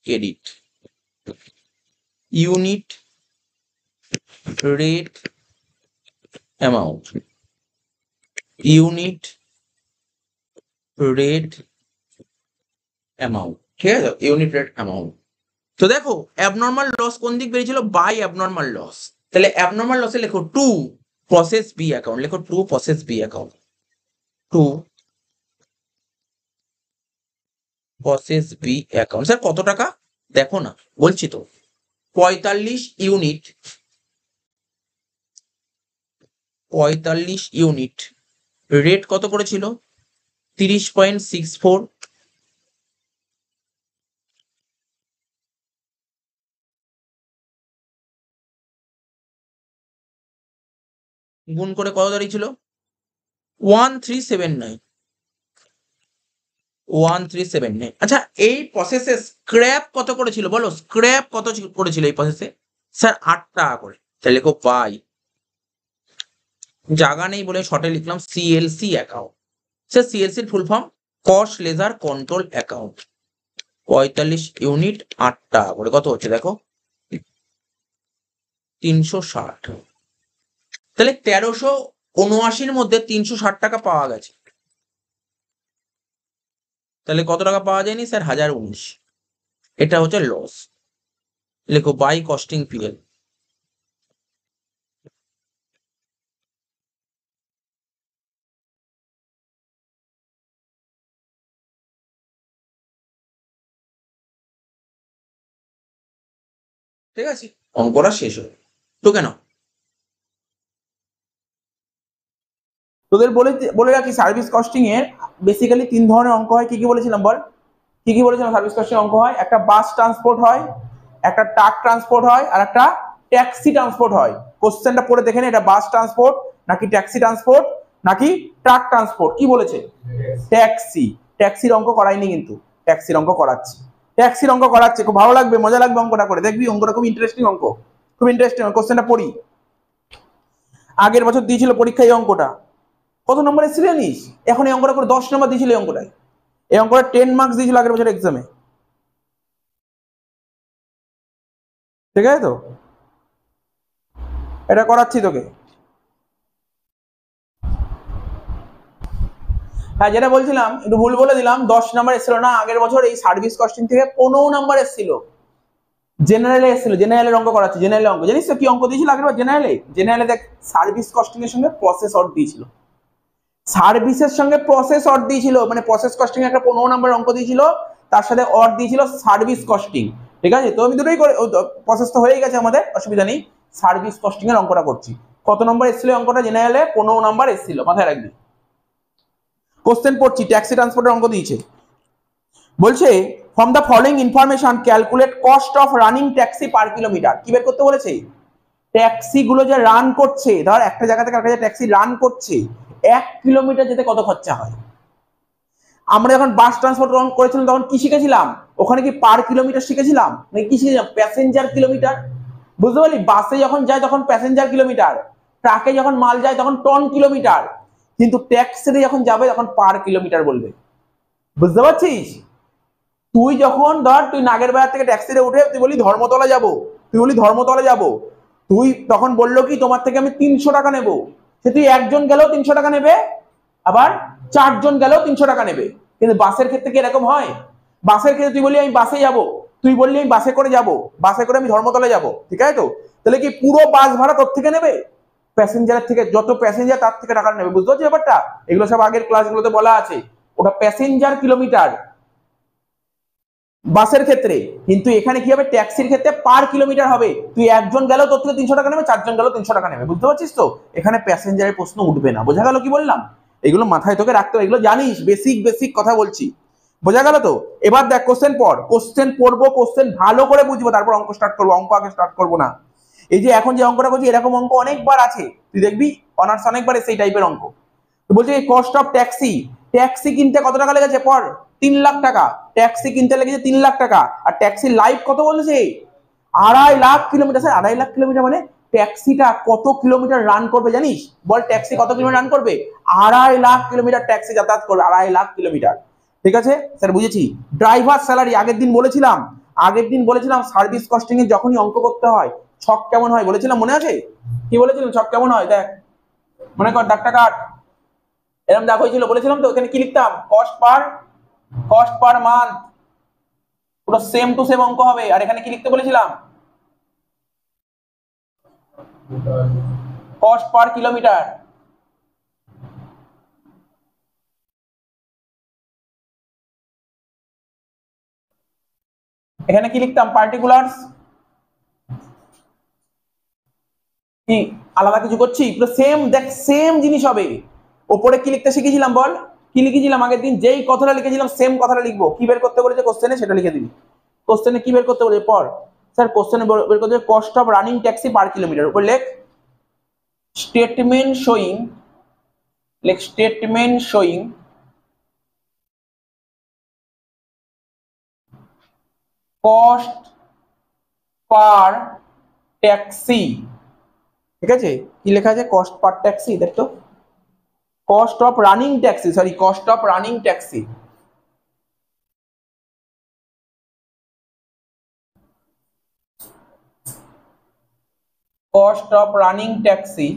credit, unit rate amount, unit rate amount, ঠিক আছে, ইউনিট রেট অ্যামাউন্ট। তো দেখো অ্যাবনর্মাল লস কোন দিক বেরিয়েছিল, বাই অ্যাবনর্মাল লস। তাহলে অ্যাবনর্মাল লসে লেখো টু প্রসেস বি অ্যাকাউন্ট, লেখো to process B account, to process B account. Sir কত টাকা দেখো না, বলছি তো 45 ইউনিট, 45 ইউনিট, রেট কত করেছিল 30.64, গুণ করে কত দাঁড়িয়েছিল 1379, 1379। আচ্ছা এই প্রসেসে স্ক্র্যাপ কত করেছিল বলো, স্ক্র্যাপ কত করেছিল এই প্রসেসে, স্যার 8 টাকা করে। তাহলে লেখো বাই, জায়গা নেই বলে শর্টে লিখলাম সিএলসি অ্যাকাউন্ট। স্যার সিএলসি এর full form cost ledger control account. 45 unit 8 টাকা করে, কত হচ্ছে দেখো 360। তাহলে 1379 মধ্যে 360 টাকা পাওয়া গেছে, তাহলে কত টাকা পাওয়া যায়নি স্যার 1019। এটা হচ্ছে লস, লেখো বাই কস্টিং পিএল। ঠিক আছে, অঙ্কটা শেষ হলো তো কেন। তোদের বলে রাখি সার্ভিস কস্টিং এর বেসিক্যালি 3 ধরনের অঙ্ক হয়। কি কি বলেছিলাম বল, কি কি বলেছিলাম? সার্ভিস কস্টিং অঙ্ক হয়, একটা বাস ট্রান্সপোর্ট হয়, একটা ট্রাক ট্রান্সপোর্ট হয়, আর একটা ট্যাক্সি ট্রান্সপোর্ট হয়। কোশ্চেনটা পড়ে দেখে নে, এটা বাস ট্রান্সপোর্ট নাকি ট্যাক্সি ট্রান্সপোর্ট নাকি ট্রাক ট্রান্সপোর্ট। কি বলেছে? ট্যাক্সি। ট্যাক্সির অঙ্ক করাইনি কিন্তু, ট্যাক্সির অঙ্ক করাচ্ছি, ট্যাক্সির অঙ্ক করাচ্ছে। খুব ভালো লাগবে, মজা লাগবে অঙ্কটা করে, দেখবি অঙ্কটা খুব ইন্টারেস্টিং অঙ্ক, খুব ইন্টারেস্টিং। কোশ্চেনটা পড়ি, আগের বছর দিয়েছিল পরীক্ষায় এই অঙ্কটা, কত নম্বর এসেছিল জানিস? এখন এই অঙ্কটা করে 10 নম্বর দিয়েছিল এই অঙ্কটায়, এই অঙ্কটা 10 মার্কস দিয়েছিল আগের বছর এক্সামে। ঠিক আছে তো, এটা করাচ্ছি তোকে। হ্যাঁ যেটা বলছিলাম, একটু ভুল বলে দিলাম, 10 নাম্বার এসেছিল না, আগের বছর এই সার্ভিস কস্টিং থেকে 15 নাম্বার এসেছিল, জেনারেলে এসেছিল। জেনারেলের অঙ্ক করাচ্ছি, জেনারেলের অঙ্ক। জানিস তো কি অঙ্ক দিয়েছিল আগের বার জেনারেলে? জেনারেলে দেখ সার্ভিস কস্টিং এর সঙ্গে প্রসেস অর্ড দিয়েছিল, সার্ভিসের সঙ্গে প্রসেস অর্ড দিয়েছিল, মানে প্রসেস কস্টিং একটা 15 নাম্বার অঙ্ক দিয়েছিল, তার সাথে অর্ড দিয়েছিল সার্ভিস কস্টিং। ঠিক আছে, তো আমি দুটোই করে, প্রসেস তো হয়ে গেছে আমাদের, অসুবিধা নেই। সার্ভিস কস্টিং এর অঙ্কটা করছি। কত নম্বর এসেছিল অঙ্কটা জেনারেলে? 15 নাম্বার এসেছিল, মাথায় রাখবি। কোশ্চেন পড়ছি, ট্যাক্সি ট্রান্সপোর্টের অঙ্ক দিয়েছে। বলছে from the following information calculate cost of running taxi per kilometre. কি বের করতে বলেছে? ট্যাক্সি গুলো যে রান করছে, ধর একটা জায়গা থেকে আরেকটা ট্যাক্সি রান করছে, 1 কিলোমিটার যেতে কত খরচা হয়। আমরা যখন বাস ট্রান্সপোর্ট করেছিলাম তখন কি শিখেছিলাম? ওখানে কি পার কিলোমিটার শিখেছিলাম নাকি কি শিখেছিলাম? Passenger kilometre. বুঝতে পারলি? বাসে যখন যায় তখন প্যাসেঞ্জার কিলোমিটার, ট্রাকে যখন মাল যায় তখন টন কিলোমিটার, কিন্তু ট্যাক্সিতে যখন যাবে তখন পার কিলোমিটার বলবে। বুঝতে পারছিস? তুই যখন ধর তুই নাগের বাজার থেকে ট্যাক্সিতে উঠে তুই বলি ধর্মতলা যাব, তুই বলি ধর্মতলা যাব, তুই তখন বললো কি তোমার থেকে আমি 300 টাকা নেবো, সে তুই একজন গেলেও 300 টাকা নেবে, আবার 4 জন গেলেও 300 টাকা নেবে। কিন্তু বাসের ক্ষেত্রে কি এরকম হয়? বাসের ক্ষেত্রে তুই বলি আমি বাসে যাব, তুই বললি আমি বাসে করে যাব, বাসে করে আমি ধর্মতলা যাব, ঠিক আছে তো? তাহলে কি পুরো বাস ভাড়া তোর থেকে নেবে? প্যাসেঞ্জারের থেকে, যত প্যাসেঞ্জার তার থেকে টাকা নেবে। বুঝতে পারছিস ব্যাপারটা? এগুলো সব আগের ক্লাসগুলোতে বলা আছে, ওটা প্যাসেঞ্জার কিলোমিটার বাসের ক্ষেত্রে। কিন্তু এখানে কি হবে? ট্যাক্সির ক্ষেত্রে পার কিলোমিটার হবে। তুই একজন গেলেও তোর থেকে 300 টাকা নেবে, 4 জন গেলেও 300 টাকা নেবে। বুঝতে পারছিস তো? এখানে প্যাসেঞ্জারের প্রশ্ন উঠবে না। বোঝা গেল কি বললাম? এগুলো মাথায় তোকে রাখতে হবে, এগুলো জানিস, বেসিক বেসিক কথা বলছি। বোঝা গেল তো? এবার দেখ কোশ্চেন পড়, কোশ্চেন পড়বো, কোশ্চেন ভালো করে বুঝবো, তারপর অঙ্ক স্টার্ট করবো। অঙ্ক আগে স্টার্ট করবো না। এই যে এখন যে অঙ্কটা করছি এরকম অঙ্ক অনেকবার আছে, তুই দেখবি অনার্স অনেকবার সেই টাইপের অঙ্ক। তো বলছে কস্ট অফ ট্যাক্সি, ট্যাক্সি কিনতে কত টাকা লেগেছে পর? 3 লাখ টাকা। ট্যাক্সি কিনতে লেগেছে 3 লাখ টাকা। আর ট্যাক্সির লাইফ কত বলেছে? 2.5 lakh kilometre. Sir 2.5 lakh kilometre মানে ট্যাক্সিটা কত কিলোমিটার রান করবে জানিস? বল ট্যাক্সি কত কিলোমিটার রান করবে? 2.5 লাখ কিলোমিটার ট্যাক্সি যাতায়াত করবে, 2.5 লাখ কিলোমিটার। ঠিক আছে স্যার, বুঝেছি। ড্রাইভার স্যালারি আগের দিন বলেছিলাম, সার্ভিস কস্টিং এ যখনই অঙ্ক করতে হয় ছক কেমন হয় বলেছিলাম, মনে আছে? কি বলেছিলাম ছক কেমন হয়? দেখ মনে কর ডাক্তার কাট এরকম দেখো হয়েছিল, বলেছিলাম তো। ওখানে কি লিখতাম? কস্ট পার মান্থ, পুরো সেম টু সেম অঙ্ক হবে। আর এখানে কি লিখতে বলেছিলাম? Cost per kilometre. এখানে কি লিখতাম? পার্টিকুলারস। কি আলাদা কিছু করছি? পুরো সেম, দেখ সেম জিনিস হবে। ওপরে কি লিখতে শিখেছিলাম বল? কি লিখেছিলাম আগের দিন? যেই কথাটা লিখেছিলাম সেম কথাটা লিখবো। কি বের করতে বলেছে কোশ্চেনে সেটা লিখে দিবি। কোশ্চেনে কি বের করতে বলেছে পর? স্যার কোশ্চেনে বের করতে cost of running taxi per kilometre. উপর লেখ স্টেটমেন্ট শোয়িং, লেখ statement showing cost per taxi. ঠিক আছে, কি লেখা আছে? Cost per taxi. দেখতো cost of running taxi, sorry cost of running taxi. Cost of running taxi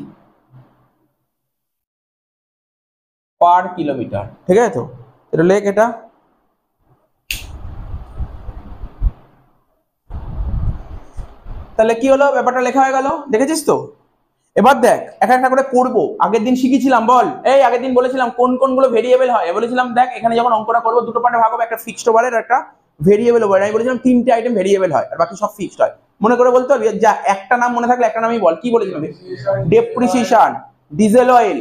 per kilometre. ঠিক আছে, তো এটা লেখ। এটা তাহলে কি হলো? ব্যাপারটা লেখা হয়ে গেল, দেখেছিস তো? এবার দেখ এক একটা করে করবো। আগের দিন শিখেছিলাম বল, এই আগের দিন বলেছিলাম কোন কোনগুলো ভেরিয়েবল হয়। বলেছিলাম দেখ এখানে যখন অঙ্কটা করবো দুটো পার্টে ভাগ হবে, একটা ফিক্সড ওভারের একটা ভেরিয়েবল ওভার। আমি বলেছিলাম তিনটে আইটেম ভেরিয়েবল হয় আর বাকি সব ফিক্সড হয়। মনে করে বলতে হবে, যা একটা নাম মনে থাকলে একটা নামই বল। কি বলেছিলাম? ডেপ্রিসিয়েশন, ডিজেল অয়েল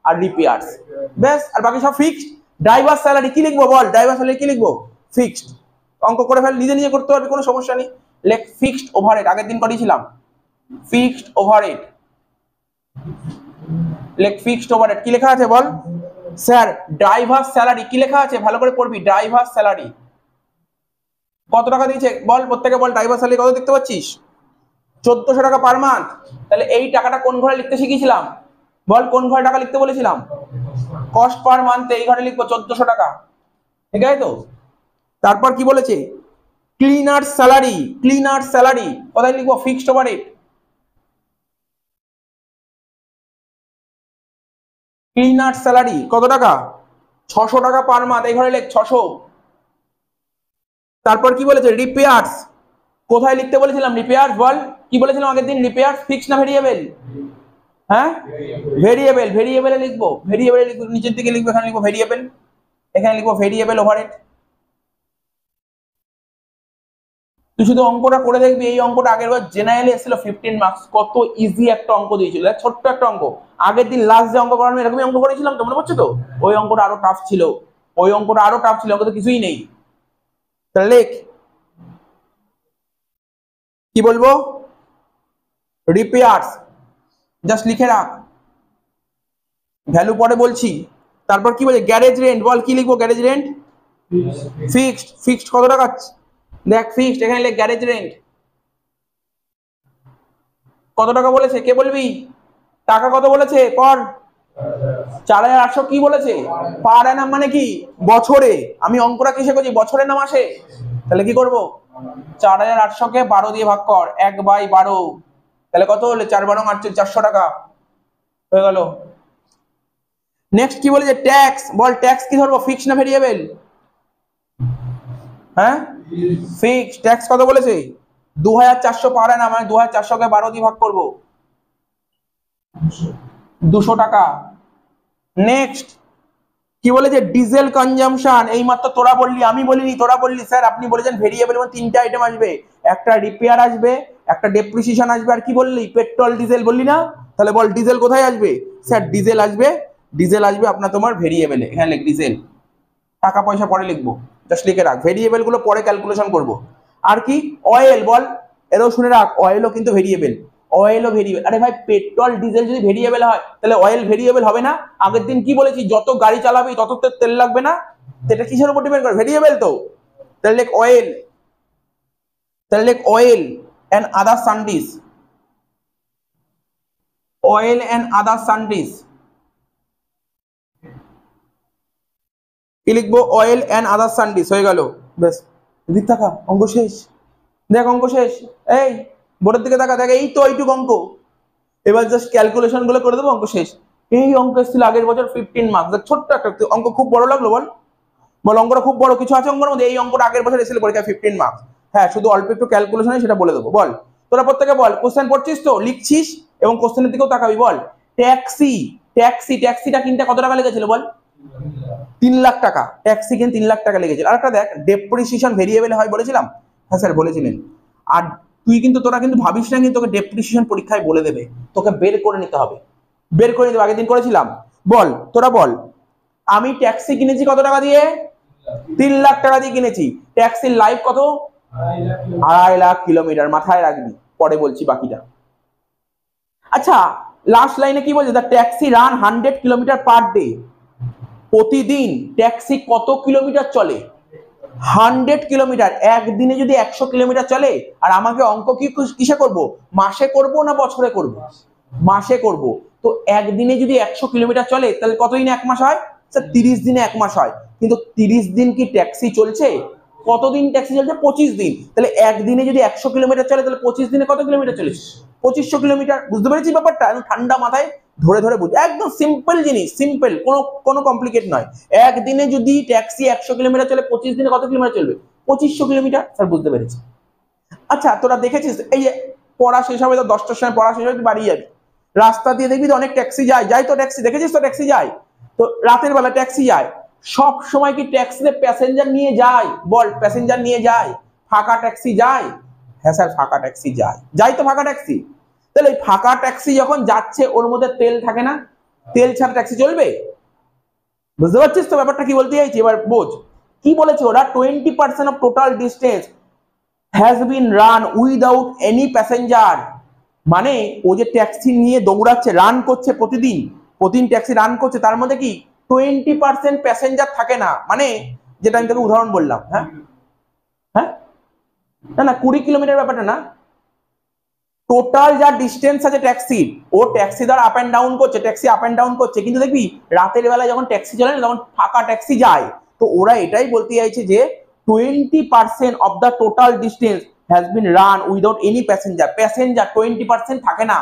আর রিপেয়ার্স। ব্যাস, আর বাকি সব ফিক্সড। ড্রাইভার স্যালারি কি লিখবো বল? ড্রাইভার স্যালারি কি লিখবো? ফিক্সড। অঙ্ক করে ফেল, নিজে নিজে করতে পারবি, কোনো সমস্যা নেই। লেখ ফিক্সড ওভারহেড, আগের দিন করেছিলাম ফিক্সড ওভারহেড। লেখ ফিক্সড ওভারহেড। কি লেখা আছে বল? Sir driver salary. কি লেখা আছে? ভালো করে পড়বি। ড্রাইভার স্যালারি কত টাকা দিয়েছে বল? প্রত্যেকে বল ড্রাইভার স্যালারি কত দেখতে পাচ্ছিস? 1400 টাকা পার মান্থ। তাহলে এই টাকাটা কোন ঘরে লিখতে শিখিয়েছিলাম বল? কোন ঘরে টাকা লিখতে বলেছিলাম? কস্ট পার মান্থ, এই ঘরে লিখবো 1400 টাকা। ঠিক আছে তো? তারপর কি বলেছে? ক্লিনার স্যালারি, ক্লিনার স্যালারি কোথায় লিখবো? Fixed overhead. ক্লিনার স্যালারি কত টাকা? 600 টাকা পার মান্থ, এই ঘরে লেখ 600। তারপর কি বলেছে? রিপেয়ার্স কোথায় লিখতে বলেছিলাম? রিপেয়ার্স বল, কি বলেছিলাম আগের দিন? রিপেয়ার্স ফিক্সড না ভেরিয়েবল? হ্যাঁ ভেরিয়েবল, ভেরিয়েবলে লিখবো। ভেরিয়েবলে লিখবো, নিচের দিকে লিখবো, এখানে লিখবো ভেরিয়েবল, এখানে লিখবো ভেরিয়েবল ওভারহেড। তুই শুধু অঙ্কটা করে দেখবি। এই অঙ্কটা আগের বার জেনারেলে এসেছিল 15 মার্কস। কত ইজি একটা অঙ্ক দিয়েছিল, ছোট্ট একটা অঙ্ক। আগের দিন লাস্ট যে অঙ্ক করানো এরকমই অঙ্ক করেছিলাম তো, মনে পড়ছে তো? ওই অঙ্কটা আরো টাফ ছিল, ওই অঙ্কটা আরো টাফ ছিল। অঙ্ক তো কিছুই নেই। তাহলে লেখ কি বলবো? রিপেয়ার্স, জাস্ট লিখে রাখ, ভ্যালু পরে বলছি। তারপর কি বলে? গ্যারেজ রেন্ট বল, কি লিখবো? Garage rent fixed. ফিক্সড কত টাকা? দেখ ফিক্সড, এখানে লেখ গ্যারেজ রেন্ট কত টাকা বলেছে, কে বলবি? টাকা কত বলেছে? পর 4800। কি বলেছে? পার অ্যানাম মানে কি? বছরে। আমি অঙ্কটা কিসে করছি? বছরে না মাসে? তাহলে কি করব? 4800 কে 12 দিয়ে ভাগ কর, 1/12। তাহলে কত হলো? 4 12 48, 400 টাকা হয়ে গেল। নেক্সট কি বলেছে? ট্যাক্স বল, ট্যাক্স কি ধরবো? ফিক্স না ভেরিয়েবল? হ্যাঁ ফিক্স। ট্যাক্স কত বলেছে? 2400 পার অ্যানাম, মানে 2400 কে 12 দিয়ে ভাগ করব, 200 টাকা। নেক্সট কি বলেছে? Diesel consumption. এই মাত্র তোরা বললি, আমি বলিনি, তোরা বললি স্যার আপনি বলেছেন ভেরিয়েবল মানে তিনটে আইটেম আসবে, একটা রিপেয়ার আসবে, একটা ডেপ্রিসিয়েশন আসবে, আর কি বললি? পেট্রোল ডিজেল বললি না? তাহলে বল ডিজেল কোথায় আসবে? স্যার ডিজেল আসবে, ডিজেল আসবে আপনার তোমার ভেরিয়েবলে। এখানে লিখ ডিজেল। টাকা পয়সা পরে লিখবো, জাস্ট লিখে রাখ। ভেরিয়েবল গুলো পরে ক্যালকুলেশন করব। আর কি? অয়েল বল, এরও শুনে রাখ, অয়েলও কিন্তু ভেরিয়েবল। অয়েলও ভেরিয়েবল। আরে ভাই পেট্রোল ডিজেল যদি ভেরিয়েবল হয় তাহলে অয়েল ভেরিয়েবল হবে না? আগের দিন কি বলেছি? যত গাড়ি চালাবি তত তেল লাগবে না? এটা কিসের উপর ডিপেন্ড করে? ভেরিয়েবল তো। তাহলে লেখ অয়েল, তাহলে লেখ oil and other sundries, oil and other sundries. কি লিখবো? Oil and other sundries. হয়ে গেল, বেশ। এদিক থাকা, অঙ্ক শেষ। দেখ অঙ্ক শেষ। এই বোর্ডের দিকে তাকা, দেখ এই তো এইটুকু অঙ্ক। এবার জাস্ট ক্যালকুলেশন গুলো করে দেবো, অঙ্ক শেষ। এই অঙ্ক এসেছিল আগের বছর 15 মার্কস। ছোট্ট একটা অঙ্ক, খুব বড় লাগলো বল? বল অঙ্কটা খুব বড় কিছু আছে অঙ্কের মধ্যে? এই অঙ্কটা আগের বছর এসেছিল পরীক্ষা 15 মার্কস। হ্যাঁ, শুধু অল্প একটু ক্যালকুলেশনে সেটা বলে দেবো। বল তোরা প্রত্যেকে বল, কোশ্চেন পড়ছিস তো, লিখছিস এবং কোশ্চেনের দিকেও তাকাবি। বল ট্যাক্সি, ট্যাক্সিটা কিনতে কত টাকা লেগেছিল বল? 3 লাখ টাকা। ট্যাক্সি কিনতে 3 লাখ টাকা লেগেছিল। আর একটা দেখ, ডেপ্রিসিয়েশন ভেরিয়েবল হয় বলেছিলাম? হ্যাঁ স্যার বলেছিলেন। আর তোরা কিন্তু ভাবিস না কিন্তু তোকে ডেপ্রিসিয়েশন পরীক্ষায় বলে দেবে, তোকে বের করে নিতে হবে, বের করে নিতে হবে। আগের দিন করেছিলাম। বল তোরা বল, আমি ট্যাক্সি কিনেছি কত টাকা দিয়ে? 3 লাখ টাকা দিয়ে কিনেছি। ট্যাক্সির লাইফ কত? 2.5 লাখ কিলোমিটার। মাথায় রাখবি, পরে বলছি বাকিটা। আচ্ছা, লাস্ট লাইনে কি বলছে? The taxi run 100 kilometre per day. প্রতিদিন ট্যাক্সি কত কিলোমিটার চলে? 100 কিলোমিটার। একদিনে যদি 100 কিলোমিটার চলে, আর আমাকে অঙ্ক কিসে করব? মাসে করব না বছরে করব? মাসে করব। তো একদিনে যদি 100 কিলোমিটার চলে তাহলে কতদিনে 1 মাস হয়? স্যার 30 দিনে 1 মাস হয়। কিন্তু 30 দিন কি ট্যাক্সি চলছে? কতদিন ট্যাক্সি চলছে? 25 দিন। তাহলে একদিনে যদি 100 কিলোমিটার চলে তাহলে 25 দিনে কত কিলোমিটার চলেছে? 2500 কিলোমিটার। বুঝতে পেরেছি ব্যাপারটা? ঠান্ডা মাথায় ধরে ধরে বুঝ, একদম সিম্পল জিনিস, সিম্পল, কোনো কমপ্লিকেট নয়। একদিনে যদি ট্যাক্সি 100 কিলোমিটার চলে, 25 দিনে কত কিলোমিটার চলবে? 2500 কিলোমিটার। স্যার বুঝতে পেরেছি। আচ্ছা, তোরা দেখেছিস এই যে পড়া শেষ হবে তো 10টার সময় পড়া শেষ হবে, বাড়ি যাবি, রাস্তা দিয়ে দেখবি তো অনেক ট্যাক্সি যায় তো ট্যাক্সি, দেখেছিস তো ট্যাক্সি যায় তো, রাতের বেলা ট্যাক্সি যায়। সব সময় কি ট্যাক্সিতে প্যাসেঞ্জার নিয়ে যায়? বল প্যাসেঞ্জার নিয়ে যায়? ফাঁকা ট্যাক্সি যায়? হ্যাঁ স্যার ফাঁকা ট্যাক্সি যায় তো ফাঁকা ট্যাক্সি। তাহলে ফাঁকা ট্যাক্সি যখন যাচ্ছে ওর মধ্যে তেল থাকে না? তেল ছাড়া ট্যাক্সি চলবে? বুঝতে পারছিস তো ব্যাপারটা কি বলতে চাইছি? এবার বোঝ কি বলেছে ওরা। 20% of total distance has been run without any passenger। মানে ও যে ট্যাক্সি নিয়ে দৌড়াচ্ছে, রান করছে, প্রতিদিন ট্যাক্সি রান করছে, তার মধ্যে কি 20% প্যাসেঞ্জার থাকে না। মানে যেটা আমি তোকে উদাহরণ বললাম। হ্যাঁ হ্যাঁ, না 20 কিলোমিটার ব্যাপারটা না, টোটাল যা ডিস্টেন্স আছে ট্যাক্সির, ও ট্যাক্সি দ্বারা আপ অ্যান্ড ডাউন করছে, ট্যাক্সি আপ অ্যান্ড ডাউন করছে, কিন্তু দেখবি রাতের বেলায় যখন ট্যাক্সি চলে না তখন ফাঁকা ট্যাক্সি যায়। তো ওরা এটাই বলতে চাইছে যে 20% of the total distance has been run without any passenger. 20% থাকে না।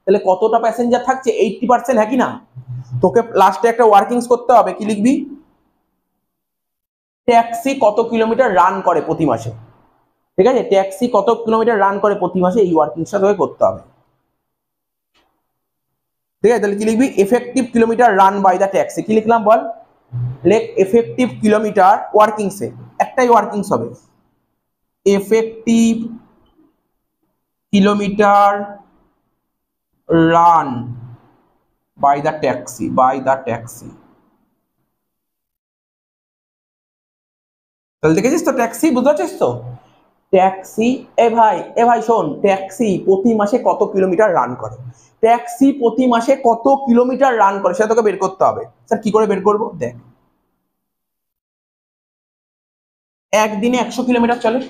তাহলে কতটা প্যাসেঞ্জার থাকছে? 80%। হ্যাঁ কি না? তোকে লাস্টে একটা ওয়ার্কিংস করতে হবে। কি লিখবি? ট্যাক্সি কত কিলোমিটার রান করে প্রতি মাসে। ঠিক আছে, ট্যাক্সি কত কিলোমিটার রান করে প্রতি মাসে, এই ওয়ার্কিংসটা তোকে করতে হবে। ঠিক আছে, তাহলে কি লিখবি? Effective kilometre run by the taxi. কি লিখলাম বল? লেখ এফেক্টিভ কিলোমিটার ওয়ার্কিংসে, একটাই ওয়ার্কিংস হবে, effective kilometre run by the taxi, তাহলে দেখেছিস তো ট্যাক্সি, বুঝতে পারছিস তো? ট্যাক্সি, এ ভাই শোন, ট্যাক্সি প্রতি মাসে কত কিলোমিটার রান করে, ট্যাক্সি প্রতি মাসে কত কিলোমিটার রান করে সেটা তোকে বের করতে হবে। স্যার কি করে বের করবো? দেখ, একদিনে 100 কিলোমিটার চলে,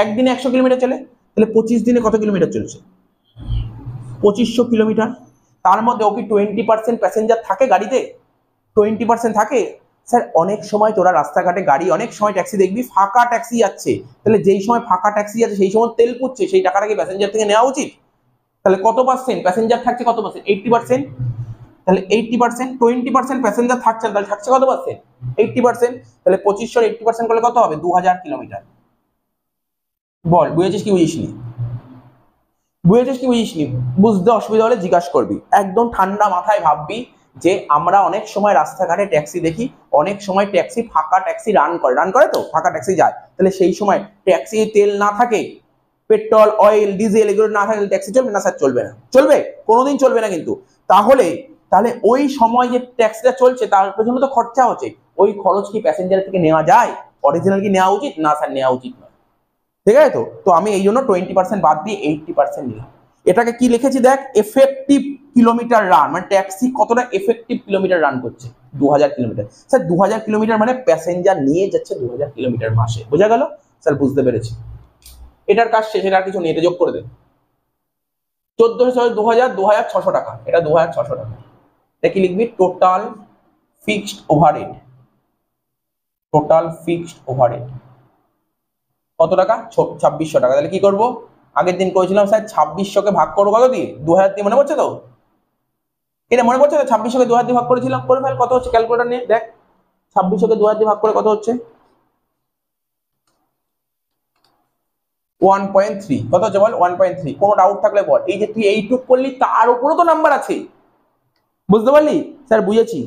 একদিনে 100 কিলোমিটার চলে, তাহলে 25 দিনে কত কিলোমিটার চলছে? 2500 কিলোমিটার। তার মধ্যে ও কি 20% প্যাসেঞ্জার থাকে গাড়িতে? 20% থাকে। স্যার অনেক সময় তোরা রাস্তাঘাটে গাড়ি, অনেক সময় ট্যাক্সি দেখবি ফাঁকা ট্যাক্সি যাচ্ছে, তাহলে যেই সময় ফাঁকা ট্যাক্সি যাচ্ছে সেই সময় তেল পুড়ছে, সেই টাকাটা কি প্যাসেঞ্জার থেকে নেওয়া উচিত? তাহলে কত পার্সেন্ট প্যাসেঞ্জার থাকছে? কত পার্সেন্ট? 80%। তাহলে 80%, 20% প্যাসেঞ্জার থাকছে, তাহলে থাকছে কত পার্সেন্ট? 80%। তাহলে 2500 80% করলে কত হবে? 2000 কিলোমিটার। বল বুঝেছিস কি বুঝিসনি? বুঝেছিস কি বুঝিসনি? বুঝতে অসুবিধা হলে জিজ্ঞাসা করবি। একদম ঠান্ডা মাথায় ভাববি যে আমরা অনেক সময় রাস্তাঘাটে ট্যাক্সি দেখি, অনেক সময় ট্যাক্সি ফাঁকা ট্যাক্সি রান করে তো ফাঁকা ট্যাক্সি যায়, তাহলে সেই সময় ট্যাক্সি তেল না থাকে, পেট্রোল অয়েল ডিজেল এগুলো না থাকলে ট্যাক্সি চলবে না? স্যার চলবে না। চলবে? কোনোদিন চলবে না কিন্তু। তাহলে ওই সময় যে ট্যাক্সিটা চলছে তার পেছনে তো খরচা হচ্ছে, ওই খরচ কি প্যাসেঞ্জার থেকে নেওয়া যায়? অরিজিনাল কি নেওয়া উচিত? না স্যার নেওয়া উচিত নয়। ঠিক আছে তো? তো আমি এই জন্য 20% বাদ দিয়ে 80% নিলাম। এটাকে কি লিখেছি দেখ, এফেক্টিভ কিলোমিটার রান, মানে ট্যাক্সি কতটা এফেক্টিভ কিলোমিটার রান করছে? 2000 কিলোমিটার। স্যার 2000 কিলোমিটার মানে প্যাসেঞ্জার নিয়ে যাচ্ছে 2000 কিলোমিটার মাসে। বোঝা গেল? স্যার বুঝতে পেরেছি। এটার কাজ শেষ, এটা আর কিছু নেই, এটা যোগ করে দেন। 1400 2600 টাকা, এটা 2600 টাকা। এটা কি লিখবি? Total fixed overhead, total fixed overhead কত টাকা? 2600 টাকা। তাহলে কি করবো? আগের দিন করেছিলাম স্যার 2600 ভাগ করবো কত দিয়ে? 2000 দিয়ে, মনে পড়ছে তো? এটা মনে পড়ছে তো? 2600 2000 দিয়ে ভাগ করেছিলাম, করে ফেল। কত হচ্ছে ক্যালকুলেটর নিয়ে দেখ। 2600 কে 2000 দিয়ে ভাগ করে কত হচ্ছে 1.3 কত হচ্ছে বল 1.3 কোনো ডাউট থাকলে বল এই যে তুই এইটুক করলি তার উপরও তো নাম্বার আছে বুঝতে পারলি স্যার বুঝেছি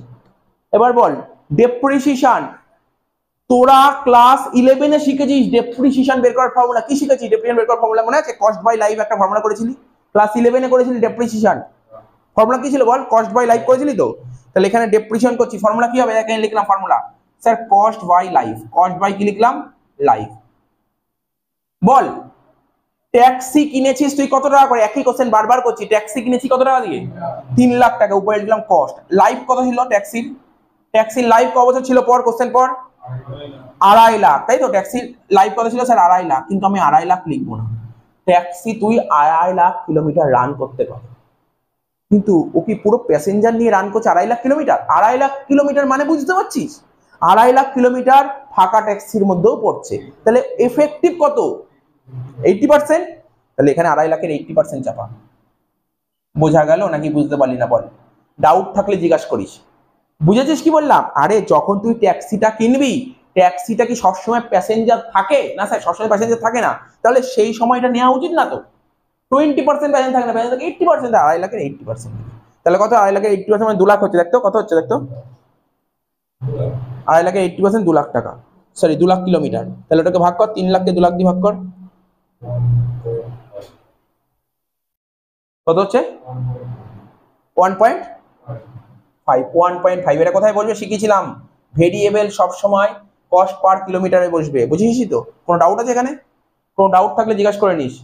এবার বল ডেপ্রিসিয়েশন তোরা ক্লাস 11 এ শিখেছিস ডেপ্রিসিয়েশন বের করার ফর্মুলা কি শিখেছিস ডেপ্রিসিয়েশন বের করার ফর্মুলা মনে আছে কস্ট বাই লাইফ একটা ফর্মুলা করেছিলি ক্লাস 11 এ করেছিলি ডেপ্রিসিয়েশন ফর্মুলা কি ছিল বল কস্ট বাই লাইফ করেছিলি তো তাহলে এখানে ডেপ্রিসিয়েশন করছি ফর্মুলা কি হবে এখানে লিখলাম formula sir cost by life cost by কি লিখলাম লাইফ বল ট্যাক্সি কিনেছিস তুই কত টাকা করে একই কোশ্চেন বারবার করছি ট্যাক্সি কিনেছি কত টাকা দিয়ে 3 লাখ টাকা উপরে দিলাম কস্ট লাইফ কত ছিল ট্যাক্সির লাইফ কত বছর ছিল পর কোশ্চেন পর 2.5 লাখ তাই তো ট্যাক্সির লাইফ কত ছিল স্যার 2.5 লাখ কিন্তু আমি 2.5 লাখ লিখবো না ট্যাক্সি তুই 2.5 লাখ কিলোমিটার রান করতে পারো কিন্তু ও কি পুরো প্যাসেঞ্জার নিয়ে রান করছে 2.5 লাখ কিলোমিটার 2.5 লাখ কিলোমিটার মানে বুঝতে পারছিস 2.5 লাখ কিলোমিটার ফাঁকা ট্যাক্সির মধ্যেও পড়ছে তাহলে এফেক্টিভ কত 80% তাহলে এখানে 2.5 লাখের 80% চাপা বোঝা গেল নাকি বুঝতে পারলি না বল ডাউট থাকলে জিজ্ঞাসা করিস বুঝেছিস কি বললাম আরে যখন তুই ট্যাক্সিটা কিনবি ট্যাক্সিটা কি সবসময় প্যাসেঞ্জার থাকে না স্যার সবসময় প্যাসেঞ্জার থাকে না তাহলে সেই সময়টা নেওয়া উচিত না তো 20% প্যাসেঞ্জার থাকে না প্যাসেঞ্জার 80% 2.5 লাখের 80% তাহলে কত 2.5 লাখের 80% মানে 2 লাখ হচ্ছে দেখতো কত হচ্ছে দেখতো 2.5 লাখের 80% 2 লাখ টাকা সরি 2 লাখ কিলোমিটার তাহলে ওটাকে ভাগ কর 3 লাখকে 2 লাখ দিয়ে ভাগ কর কত হচ্ছে 1.5 এটা কোথায় বলবে শিখেছিলাম ভেরিয়েবল সব সময় কস্ট পার কিলোমিটারে বসবে বুঝেছিস তো কোনো ডাউট আছে এখানে কোনো ডাউট থাকলে জিজ্ঞাসা করে নিস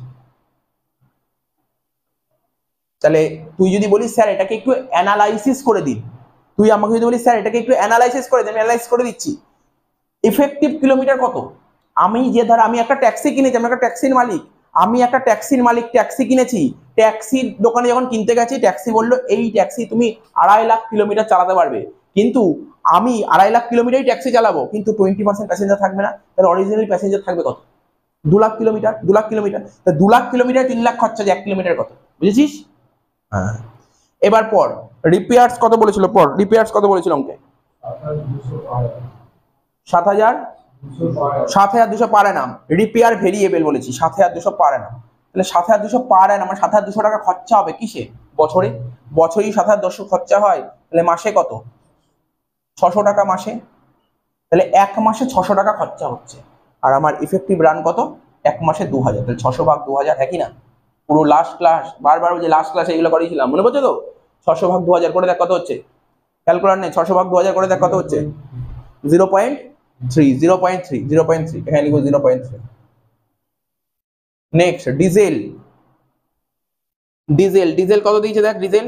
তাহলে তুই যদি বলিস স্যার এটাকে একটু অ্যানালাইসিস করে দিন তুই আমাকে যদি বলিস স্যার এটাকে একটু অ্যানালাইসিস করে দিন অ্যানালাইসিস করে দিচ্ছি ইফেক্টিভ কিলোমিটার কত আমি যে ধর আমি একটা ট্যাক্সি কিনেছি আমি একটা ট্যাক্সির মালিক ট্যাক্সি কিনেছি ট্যাক্সির দোকানে যখন কিনতে গেছি ট্যাক্সি বললো এই ট্যাক্সি তুমি 2.5 লাখ কিলোমিটার চালাতে পারবে কিন্তু আমি 2.5 লাখ কিলোমিটারই ট্যাক্সি চালাবো কিন্তু 20% প্যাসেঞ্জার থাকবে না তাহলে অরিজিনাল প্যাসেঞ্জার থাকবে কত 2 লাখ কিলোমিটার 2 লাখ কিলোমিটার তা 2 লাখ কিলোমিটার 3 লাখ খরচা যে 1 কিলোমিটার কত বুঝেছিস হ্যাঁ এবার পর রিপেয়ার্স কত বলেছিল পর রিপেয়ার্স কত বলেছিল অঙ্কে 7,200 পার অ্যানাম রিপেয়ার ভেরিয়েবল বলেছি 7,200 পার অ্যানাম তাহলে 7,200 পার অ্যানাম মানে 7,200 টাকা খরচা হবে কিসে বছরেই 7,200 খরচা হয় তাহলে মাসে কত 600 টাকা মাসে তাহলে এক মাসে 600 টাকা খরচা হচ্ছে আর আমার ইফেক্টিভ রান কত এক মাসে 2,000 তাহলে 600 ভাগ 2,000 একই না পুরো লাস্ট ক্লাস বারবার যে লাস্ট ক্লাসে এগুলো করেছিলাম মনে পড়ছে তো 600 ভাগ 2,000 করে দেখ কত হচ্ছে ক্যালকুলেটর নেই 600 ভাগ 2,000 করে দেখ কত হচ্ছে 0.3 এখানে লিখবো 0.3 নেক্সট ডিজেল কত দিয়েছে দেখ ডিজেল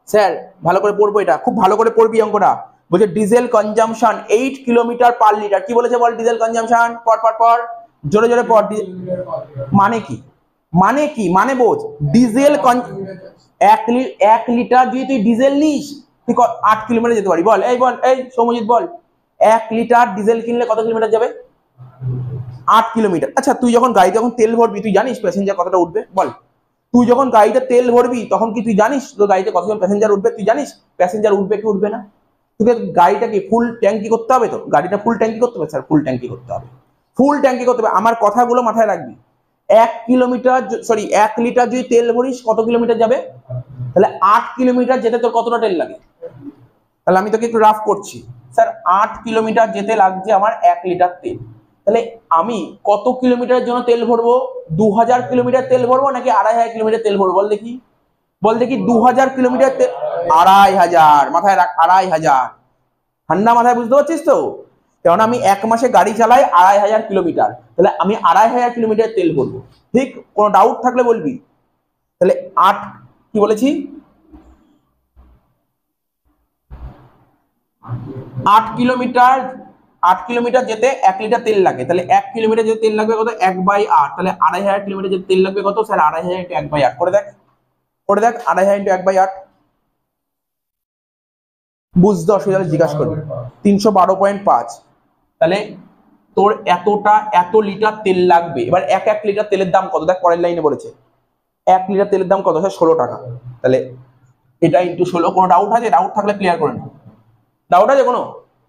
স্যার ভালো করে পড়বো এটা খুব ভালো করে পড়বি অঙ্কটা বলছে diesel consumption 8 kilometre per litre কি বলেছে বল ডিজেল কনজাম্পশন পর জোরে জোরে পর মানে কি মানে বোঝ ডিজেল 1 লিটার যদি তুই ডিজেল নিস তুই 8 কিলোমিটার যেতে পারি বল এই সৌমজিৎ বল 1 লিটার ডিজেল কিনলে কত কিলোমিটার যাবে 8 কিলোমিটার আচ্ছা তুই যখন গাড়িতে যখন তেল ভরবি তুই জানিস প্যাসেঞ্জার কতটা উঠবে বল তুই যখন গাড়িতে তেল ভরবি তখন কি তুই জানিস তো গাড়িতে কতজন প্যাসেঞ্জার উঠবে তুই জানিস প্যাসেঞ্জার উঠবে কি উঠবে না তোকে গাড়িটাকে ফুল ট্যাঙ্কি করতে হবে তো গাড়িটা ফুল ট্যাঙ্কি করতে হবে স্যার ফুল ট্যাঙ্কি করতে হবে আমার কথাগুলো মাথায় রাখবি 1 লিটার যদি তেল ভরিস কত কিলোমিটার যাবে তাহলে 8 কিলোমিটার যেতে তোর কতটা তেল লাগে তাহলে আমি তোকে একটু রাফ করছি স্যার 8 কিলোমিটার যেতে লাগছে আমার 1 লিটার তেল তাহলে আমি কত কিলোমিটারের জন্য তেল ভরবো 2000 কিলোমিটার তেল ভরবো নাকি 2,500 কিলোমিটার তেল ভরবো বল দেখি 2000 কিলোমিটার তেল 2,500 মাথায় রাখ 2,500 ঠান্ডা মাথায় বুঝতে পারছিস তো কারণ আমি এক মাসে গাড়ি চালাই 2,500 কিলোমিটার তাহলে আমি 2,500 কিলোমিটার তেল ভরবো ঠিক কোনো ডাউট থাকলে বলবি তাহলে 8 কি বলেছি 8 কিলোমিটার যেতে 1 লিটার তেল লাগে তাহলে 1 কিলোমিটার যেতে তেল লাগবে কত 1/8 তাহলে 2,500 কিলোমিটার যেতে তেল লাগবে কত স্যার 2,500 × 1/8 করে দেখ 2,500 × 1/8 বুঝতে অসুবিধা হলে জিজ্ঞাসা করবি 312.5 তাহলে তোর এত লিটার তেল লাগবে এবার 1 লিটার তেলের দাম কত দেখ পরের লাইনে বলেছে 1 লিটার তেলের দাম কত স্যার 16 টাকা তাহলে এটা ইনটু 16 কোনো ডাউট আছে ডাউট থাকলে ক্লিয়ার করে নে ডাউট আছে কোনো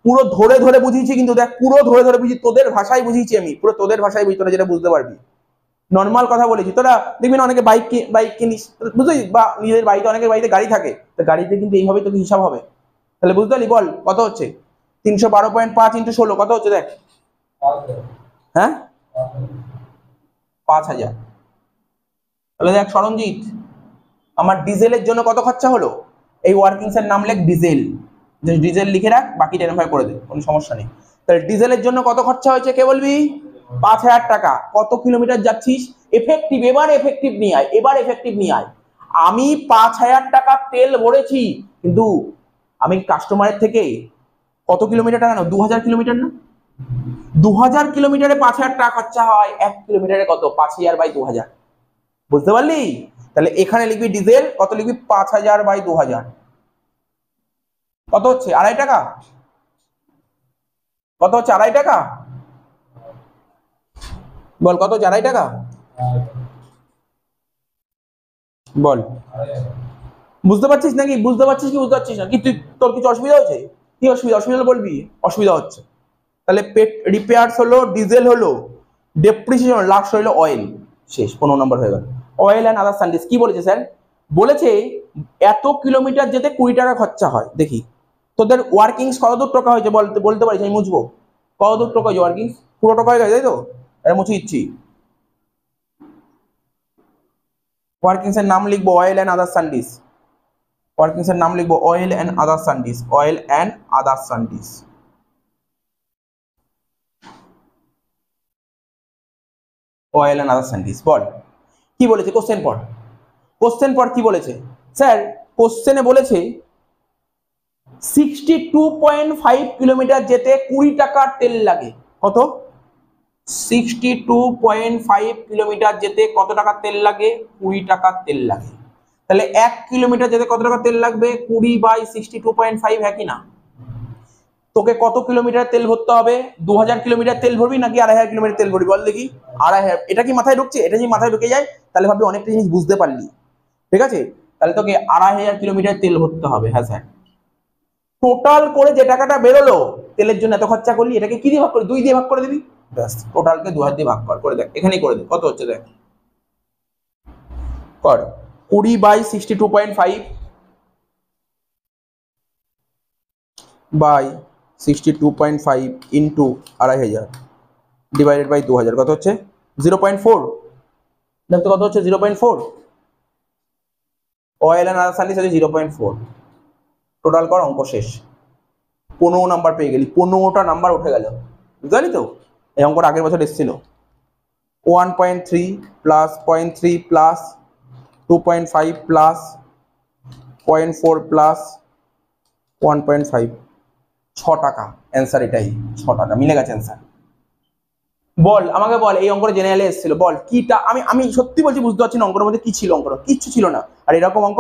পুরো ধরে ধরে বুঝিয়েছি, কিন্তু দেখ পুরো ধরে ধরে বুঝি, তোদের ভাষায় বুঝিয়েছি আমি, পুরো তোদের ভাষায় বুঝি, তোরা যেটা বুঝতে পারবি। নর্মাল কথা বলেছি, তোরা দেখবি না অনেকে বাইক কিনিস, বুঝলি, বা নিজের বাড়িতে, অনেকের বাড়িতে গাড়ি থাকে, তো গাড়িতে কিন্তু এইভাবে তোকে হিসাব হবে। তাহলে বুঝতে পারলি? বল কত হচ্ছে 312.5 ইন্টু 16 কত হচ্ছে দেখ। হ্যাঁ 5000। তাহলে দেখ সরঞ্জিত, আমার ডিজেলের জন্য কত খরচা হলো, এই ওয়ার্কিংস এর নাম লেখ ডিজেল, ডিজেল লিখে রাখ, বাকি টেনফাই করে দে, কোনো সমস্যা নেই। তাহলে ডিজেলের জন্য কত খরচা হয়েছে কে বলবি? 5000 টাকা। কত কিলোমিটার যাচ্ছিস? এফেক্টিভ, এবার এফেক্টিভ নিয়ে আয়, এবার এফেক্টিভ নিয়ে আয়। আমি 5000 টাকা তেল ভরেছি, কিন্তু আমি কাস্টমারের থেকে কত কিলোমিটার টাকা না, 2000 কিলোমিটার না, 2000 কিলোমিটারে 5000 টাকা খরচা হয়, 1 কিলোমিটারে কত? 5000/2000। বুঝতে পারলি? তাহলে এখানে লিখবি ডিজেল, কত লিখবি? 5000/2000। কত হচ্ছে? 2.5 টাকা। কত হচ্ছে? 2.5 টাকা। বল কত হচ্ছে? 2.5 টাকা। বল বুঝতে পারছিস নাকি? বুঝতে পারছিস কি বুঝতে পারছিস না কি? তুই, তোর কিছু অসুবিধা হচ্ছে? কি অসুবিধা? অসুবিধা বলবি, অসুবিধা হচ্ছে। তাহলে রিপেয়ার্স হলো, ডিজেল হলো, ডেপ্রিসিয়েশন, লাস্ট হলো অয়েল। শেষ, 15 নম্বর হয়ে গেল। অয়েল অ্যান্ড আদার সার্ভিস কি বলেছে স্যার? বলেছে এত কিলোমিটার যেতে 20 টাকা খরচা হয়। দেখি তোদের ওয়ার্কিংস কত দূর টাকা হয়েছে বলতে বলতে পারিস? আমি মুছবো। কত দূর টাকা হয়েছে ওয়ার্কিংস? পুরো টাকা হয়ে গেছে তাই তো? এটা মুছে দিচ্ছি। ওয়ার্কিংস এর নাম লিখবো oil and other service. Workings এর নাম লিখবো oil and other service, oil and other service. Oil and other service. বল কি বলেছে? কোশ্চেন পড়, কোশ্চেন পড় কি বলেছে স্যার? কোশ্চেনে বলেছে 62.5 কিলোমিটার যেতে 20 টাকা তেল লাগে। কত? 62.5 কিলোমিটার যেতে কত টাকা তেল লাগে? 20 টাকা তেল লাগে। তাহলে 1 কিলোমিটার যেতে কত টাকা তেল লাগবে? 20/62.5, হ্যাঁ কি না? তোকে কত কিলোমিটার তেল ভরতে হবে? 2000 কিলোমিটার তেল ভরবি নাকি 2500 কিলোমিটার তেল ভরবি? বল দেখি। 2500। এটা কি মাথায় ঢুকছে? এটা যদি মাথায় ঢুকে যায় তাহলে ভাববি অনেকটা জিনিস বুঝতে পারলি। ঠিক আছে, তাহলে তোকে 2500 কিলোমিটার তেল ভরতে হবে। হ্যাঁ স্যার। টোটাল করে যে টাকাটা বেরোলো তেলের জন্য এত খরচা করলি, এটাকে কি দিয়ে ভাগ করবি? 2 দিয়ে ভাগ করে দিবি, ব্যাস। টোটালকে 2000 দিয়ে ভাগ করে দেখ, এখানেই করে দে কত হচ্ছে দেখ। কর 20/62.5 বাই 62.5 ইন্টু 2500 ডিভাইডেড বাই 2000 কত হচ্ছে? 0.4। দেখতো কত হচ্ছে? 0.4। অয়েল অ্যান্ড আদার সার্ভিস আছে 0.4। টোটাল কর, অঙ্ক শেষ। 15 নাম্বার পেয়ে গেলি, 15টা নাম্বার উঠে গেল। বুঝতে পারলি তো? এই অঙ্কটা আগের বছর এসেছিল। 1.3 প্লাস 0.3 প্লাস 2.5 প্লাস 0.4 প্লাস 1.5, 6 টাকা। অ্যান্সার এটাই, 6 টাকা। মিলে গেছে অ্যান্সার। বল আমাকে, বল এই অঙ্কটা জেনারেলে এসেছিল, বল কিটা? আমি সত্যি বলছি বুঝতে পারছি না অঙ্কের মধ্যে কি ছিল। অঙ্কটা কিচ্ছু ছিল না। আর এরকম অঙ্ক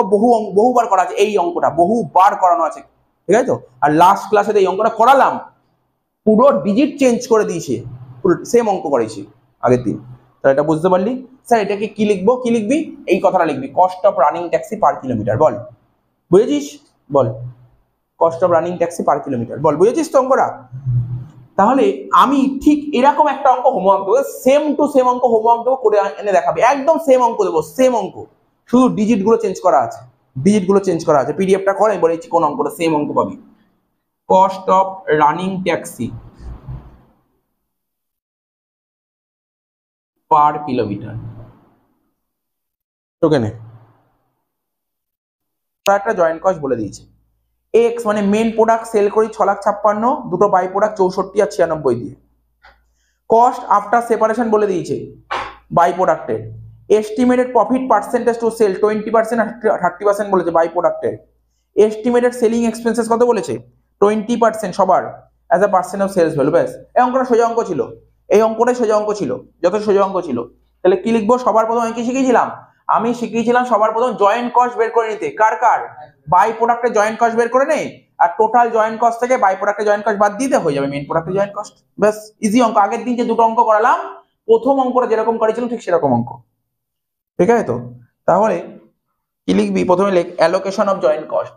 বহুবার করা আছে, এই অঙ্কটা বহুবার করানো আছে, ঠিক আছে তো? আর লাস্ট ক্লাসে এই অঙ্কটা করালাম, পুরো ডিজিট চেঞ্জ করে দিয়েছে, পুরো সেম অঙ্ক করেছি আগের দিন। তাহলে এটা বুঝতে পারলি? স্যার এটাকে কি লিখবো? কি লিখবি? এই কথাটা লিখবি, cost of running taxi per kilometre. বল বুঝেছিস? বল cost of running taxi per kilometre. বল বুঝেছিস তো অঙ্কটা? তাহলে আমি ঠিক এরকম একটা অঙ্ক হোমওয়ার্ক দেবো, সেম টু সেম অঙ্ক হোমওয়ার্ক দেবো, করে এনে দেখাবে। একদম সেম অঙ্ক দেবো, সেম অঙ্ক, শুধু ডিজিট গুলো চেঞ্জ করা আছে, ডিজিট গুলো চেঞ্জ করা আছে। পিডিএফটা করে বলেছি কোন অঙ্কটা, সেম অঙ্ক পাবি। Cost of running taxi per kilometre. তোকে নে একটা জয়েন্ট কস্ট বলে দিয়েছে। এক্স মানে মেন প্রোডাক্ট সেল করি 6,56,000, দুটো বাই প্রোডাক্ট 64 আর 96 দিয়ে। কস্ট আফটার সেপারেশন বলে দিয়েছে বাই প্রোডাক্টের। Estimated profit percentage to sale 20% আর 30% বলেছে বাই প্রোডাক্টের। এস্টিমেটেড সেলিং এক্সপেন্সেস কত বলেছে? 20% সবার as a percent of sales value. ব্যাস, এই অঙ্কটা সোজা অঙ্ক ছিল, এই অঙ্কটাই সোজা অঙ্ক ছিল, যত সোজা অঙ্ক ছিল। তাহলে কি লিখবো? সবার প্রথম আমি কি শিখিয়েছিলাম? আমি শিখিয়েছিলাম সবার প্রথম জয়েন্ট কস্ট বের করে নিতে। কার কার? বাই প্রোডাক্টের জয়েন্ট কস্ট বের করে নে, আর টোটাল জয়েন্ট কস্ট থেকে বাই প্রোডাক্টের জয়েন্ট কস্ট বাদ দিতে হয়ে যাবে মেইন প্রোডাক্টের জয়েন্ট কস্ট। ব্যাস, ইজি অঙ্ক। আগের দিন যে দুটো অঙ্ক করালাম, প্রথম অঙ্কটা যেরকম করেছিলাম ঠিক সেরকম অঙ্ক, ঠিক আছে তো? তাহলে কি লিখবি? প্রথমে লিখ allocation of joint cost,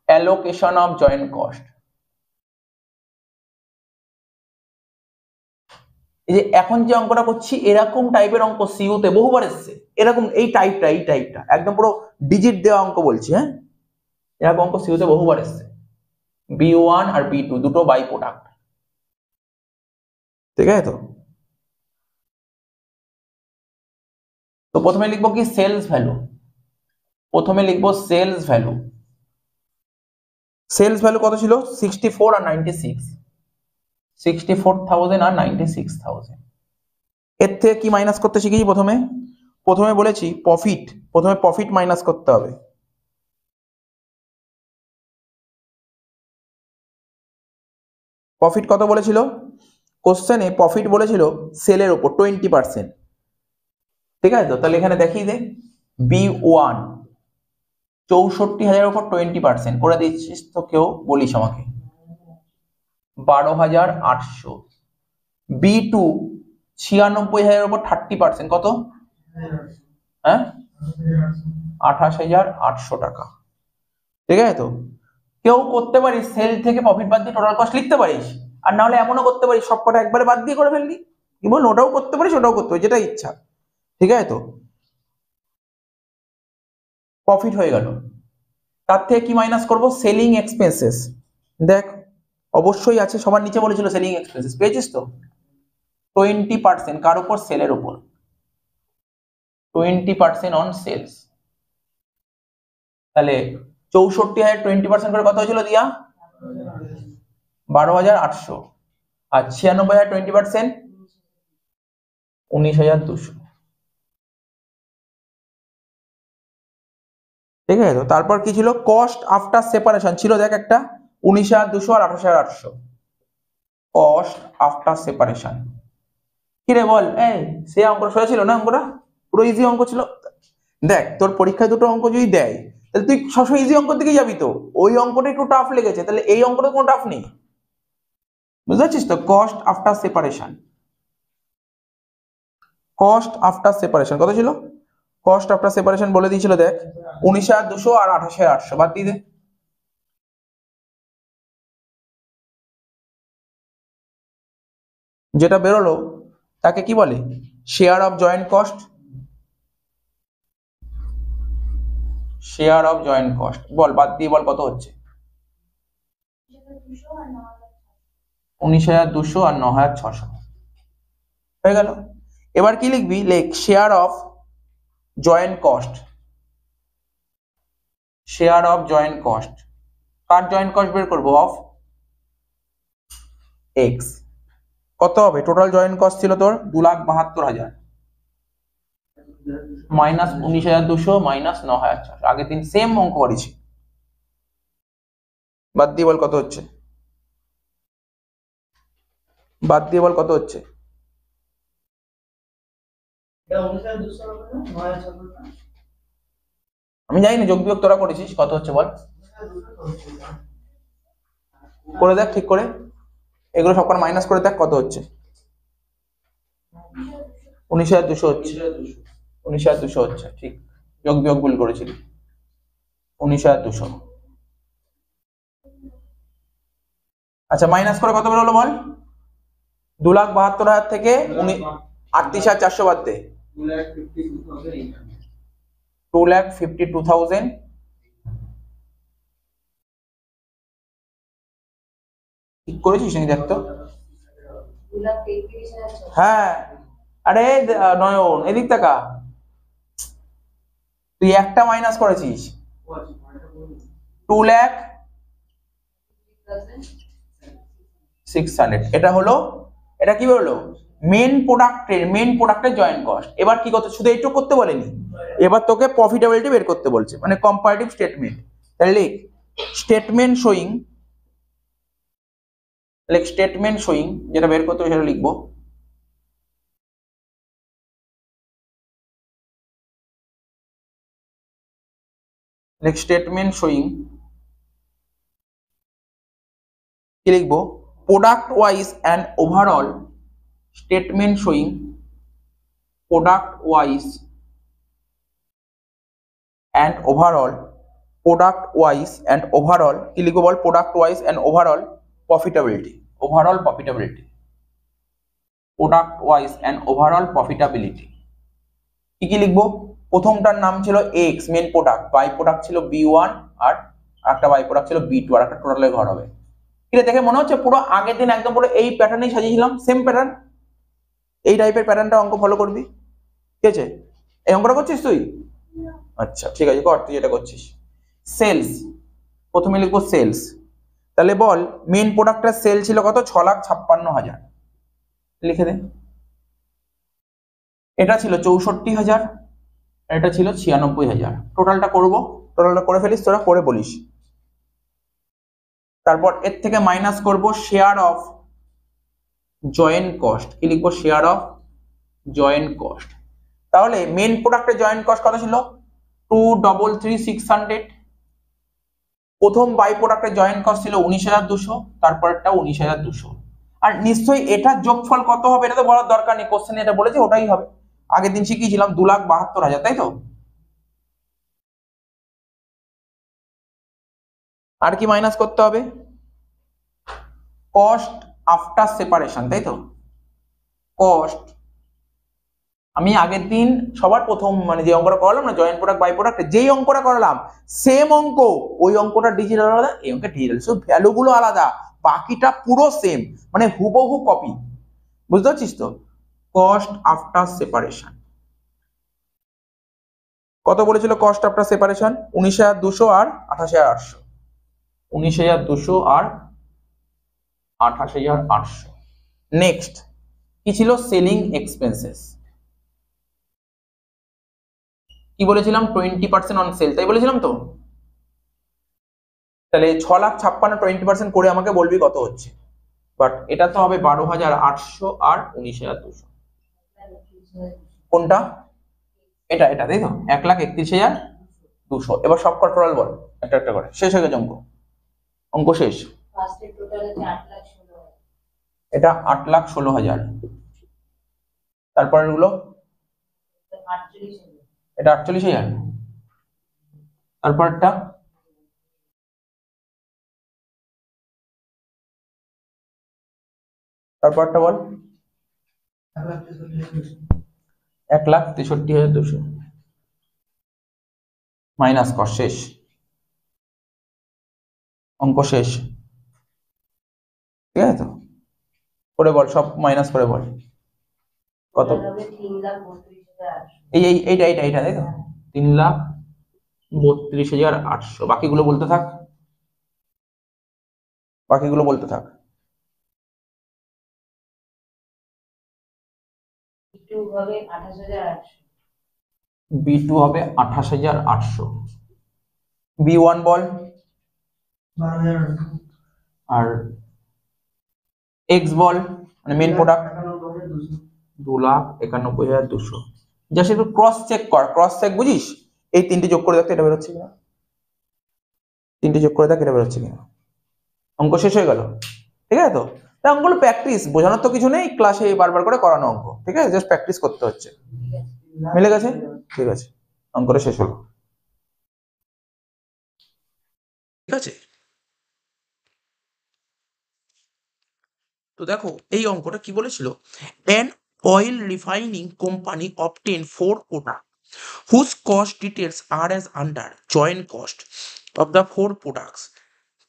allocation of joint cost. এই যে এখন যে অঙ্কটা করছি এরকম টাইপের অঙ্ক সিইউতে বহুবার এসছে, এরকম এই টাইপটা একদম পুরো ডিজিট দেওয়া অঙ্ক বলছি, হ্যাঁ এরকম অঙ্ক সিইউতে বহুবার এসছে। B1 আর B2 দুটো বাই প্রোডাক্ট, ঠিক আছে? তো প্রথমে লিখবো কি সেলস ভ্যালু, প্রথমে লিখবো সেলস ভ্যালু। সেলস ভ্যালু কত ছিল? 64 আর 96, 64,000 আর 96,000। এর থেকে কি মাইনাস করতে শিখেছি? প্রথমে বলেছি প্রফিট, প্রথমে প্রফিট মাইনাস করতে হবে। প্রফিট কত বলেছিল কোশ্চেনে? প্রফিট বলেছিল সেলের উপর 20%, ঠিক আছে? তো তাহলে এখানে দেখিয়ে দে B1 64,000 উপর 20% করে দিচ্ছিস তো, কেউ বলিস আমাকে 12,800। B2 96,000 উপর 30% কত? হ্যাঁ 28,800 টাকা, ঠিক আছে? তো কেউ করতে পারিস সেল থেকে প্রফিট বাদ দিয়ে টোটাল কস্ট লিখতে পারিস, আর না হলে এমনও করতে পারিস সবকটা একবারে বাদ দিয়ে করে ফেললি, কি বল? ওটাও করতে পারিস, ওটাও করতে পারিস, যেটা ইচ্ছা, ঠিক আছে? তো প্রফিট হয়ে গেল, তার থেকে কি মাইনাস করব? Selling expenses. দেখ অবশ্যই আছে, সবার নিচে বলেছিল সেলিং এক্সপেন্সেস, পেয়েছিস তো? 20% কার উপর? সেলের উপর, 20% অন সেলস। তাহলে 64,000 20% করে কত হয়েছিল দিয়া? 12,800। আর 96,000 20% 19,200, ঠিক আছে? তো তারপর কি ছিল? কস্ট আফটার সেপারেশন ছিল, দেখ একটা 19,200 আর 28,800 কস্ট আফটার সেপারেশন। কি রে বল? এই সে অঙ্কটা সোজা ছিল না? অঙ্কটা পুরো ইজি অঙ্ক ছিল। দেখ তোর পরীক্ষায় দুটো অঙ্ক যদি দেয় তাহলে তুই সবসময় ইজি অঙ্কের দিকে যাবি, তো ওই অঙ্কটা একটু টাফ লেগেছে, তাহলে এই অঙ্কটা কোনো টাফ নেই, বুঝতে পারছিস তো? Cost after separation, cost after separation কত ছিল? কস্ট আফটার সেপারেশন বলে দিয়েছিল, দেখ 19,200 আর 28,800 বাদ দিয়ে দে। যেটা বেরোলো তাকে কি বলে? Share of joint cost, share of joint cost. বল বাদ দিয়ে বল কত হচ্ছে? 19,200 আর 9,600 হয়ে গেল। এবার কি লিখবি? লেখ share of joint cost, share of joint cost. Car joint cost বের করবো? Of x. কত হবে? টোটাল জয়েন্ট কস্ট ছিল তোর 2,72,000 মাইনাস 19,200 মাইনাস 9,600। আগের দিন সেম অঙ্ক করেছি, বাদ দিয়ে বল কত হচ্ছে? বাদ দিয়ে বল কত হচ্ছে? আমি জানি না, যোগ বিয়োগ তোরা করেছিস, কত হচ্ছে বল? করে দেখ ঠিক করে, এগুলো সবকটা মাইনাস করে দেখ কত হচ্ছে। 19,200 হচ্ছে, 19,200 হচ্ছে, ঠিক। যোগ বিয়োগ ভুল করেছিলি, 19,200। আচ্ছা মাইনাস করে কত বেরোলো বল? 2,72,000 থেকে 38,400 বাদ দে, 2,52,000। ঠিক করেছিস নাকি দেখ তো? হ্যাঁ, আরে নয়ন এদিক তাকা, তুই একটা মাইনাস করেছিস। 2,06,000 এটা হলো, এটা কি বললো? মেন প্রোডাক্টের জয়েন্ট কস্ট। এবার কি করতে? শুধু এইটুকু করতে বলেনি, এবার তোকে প্রফিটেবিলিটি বের করতে বলছে, মানে কম্পারেটিভ স্টেটমেন্ট। তাহলে লিখ স্টেটমেন্ট শোয়িং, লিখ স্টেটমেন্ট শোয়িং, যেটা বের করতে হবে সেটা লিখবো। লিখ স্টেটমেন্ট শোয়িং, কি লিখবো? Product wise and overall statement showing, product wise and overall, product wise and overall, কি লিখবো বল? Product wise and overall profitability, overall profitability. Product wise and overall profitability. কি কি লিখবো? প্রথমটার নাম ছিল X main product, by product ছিল বি1 আর একটা বাই প্রোডাক্ট ছিল বি2 আর একটা টোটালের ঘর হবে। এটা দেখে মনে হচ্ছে পুরো আগের দিন একদম পুরো এই প্যাটার্নেই সাজিয়েছিলাম, সেম প্যাটার্ন, এই টাইপের প্যাটার্নটা অঙ্ক ফলো করবি। ঠিক আছে, এই অঙ্কটা করছিস তুই? আচ্ছা ঠিক আছে, কর তুই যেটা করছিস। সেলস, প্রথমে লিখবো সেলস। তাহলে বল মেন প্রোডাক্টের সেল ছিল কত? 6,56,000, লিখে দে। এটা ছিল 64,000, এটা ছিল 96,000। টোটালটা করব, টোটালটা করে ফেলিস তোরা, করে বলিস। তারপর এর থেকে মাইনাস করব শেয়ার অফ জয়েন্ট কস্ট। কি লিখবো? Share of joint cost. তাহলে মেন প্রোডাক্টের জয়েন্ট কস্ট কত ছিল? 2,33,600। প্রথম বাই প্রোডাক্টের জয়েন্ট কস্ট ছিল 19,200, তারপরটা 19,200। আর নিশ্চয়ই এটার যোগফল কত হবে এটা তো বলার দরকার নেই, কোশ্চেনে এটা বলেছে ওটাই হবে। আগের দিন শিখিয়েছিলাম 2,72,000, তাই তো? আর কি মাইনাস করতে হবে? কস্ট আফটার সেপারেশন, তাই তো? কস্ট, আমি আগের দিন সবার প্রথম মানে যে অঙ্কটা করালাম না জয়েন্ট প্রোডাক্ট বাই প্রোডাক্ট, যেই অঙ্কটা করালাম সেম অঙ্ক, ওই অঙ্কটা ডিজিটাল আলাদা, এই অঙ্কের ডিজিটাল, শুধু ভ্যালু গুলো আলাদা, বাকিটা পুরো সেম, মানে হুবহু কপি। বুঝতে পারছিস তো? কস্ট আফটার সেপারেশন কত বলেছিল? কস্ট আফটার সেপারেশন 19,200 আর 28,800, 19,200 আর 28,800। নেক্সট কি ছিল? Selling expenses. কি বলেছিলাম? 20% অন সেল, তাই বলেছিলাম তো? তাহলে 6,56,000 20% করে আমাকে বলবি কত হচ্ছে। বাট এটা তো হবে 12,800 আর 19,200। কোনটা? এটা এটা তাই তো? 1,31,200। এবার সব কর টোটাল বল একটা একটা করে। শেষ হয়ে গেছে অঙ্ক, অঙ্ক শেষ। এটা 8,16,000। তারপর এগুলো এটা 48,000। তারপরটা তারপরটা বল। 1,63,200 মাইনাস কর, শেষ অঙ্ক শেষ। ঠিক আছে তো? করে বল, সব মাইনাস করে বল কত। এই এই এইটা এইটা এইটা তাই তো? 3,32,800। বাকিগুলো বলতে থাক, বাকিগুলো বলতে থাক। বি2 হবে 28,800। বি1 বল। আর এক্স বল, মানে মেন প্রোডাক্ট 2,91,200। জাস্ট একটু ক্রস চেক কর, ক্রস চেক বুঝিস? এই তিনটে যোগ করে দেখতে এটা বেরোচ্ছে কিনা, তিনটে যোগ করে দেখ এটা বেরোচ্ছে কিনা। অঙ্ক শেষ হয়ে গেল। ঠিক আছে তো? তা অঙ্কগুলো প্র্যাকটিস, বোঝানোর তো কিছু নেই, ক্লাসে বারবার করে করানো অঙ্ক। ঠিক আছে, জাস্ট প্র্যাকটিস করতে হচ্ছে। মিলে গেছে? ঠিক আছে, অঙ্কটা শেষ হলো। ঠিক আছে, তো দেখো এই অঙ্কটা কি বলেছিল? An oil refining company obtain 4 product whose cost details are as under joint cost of the 4 products.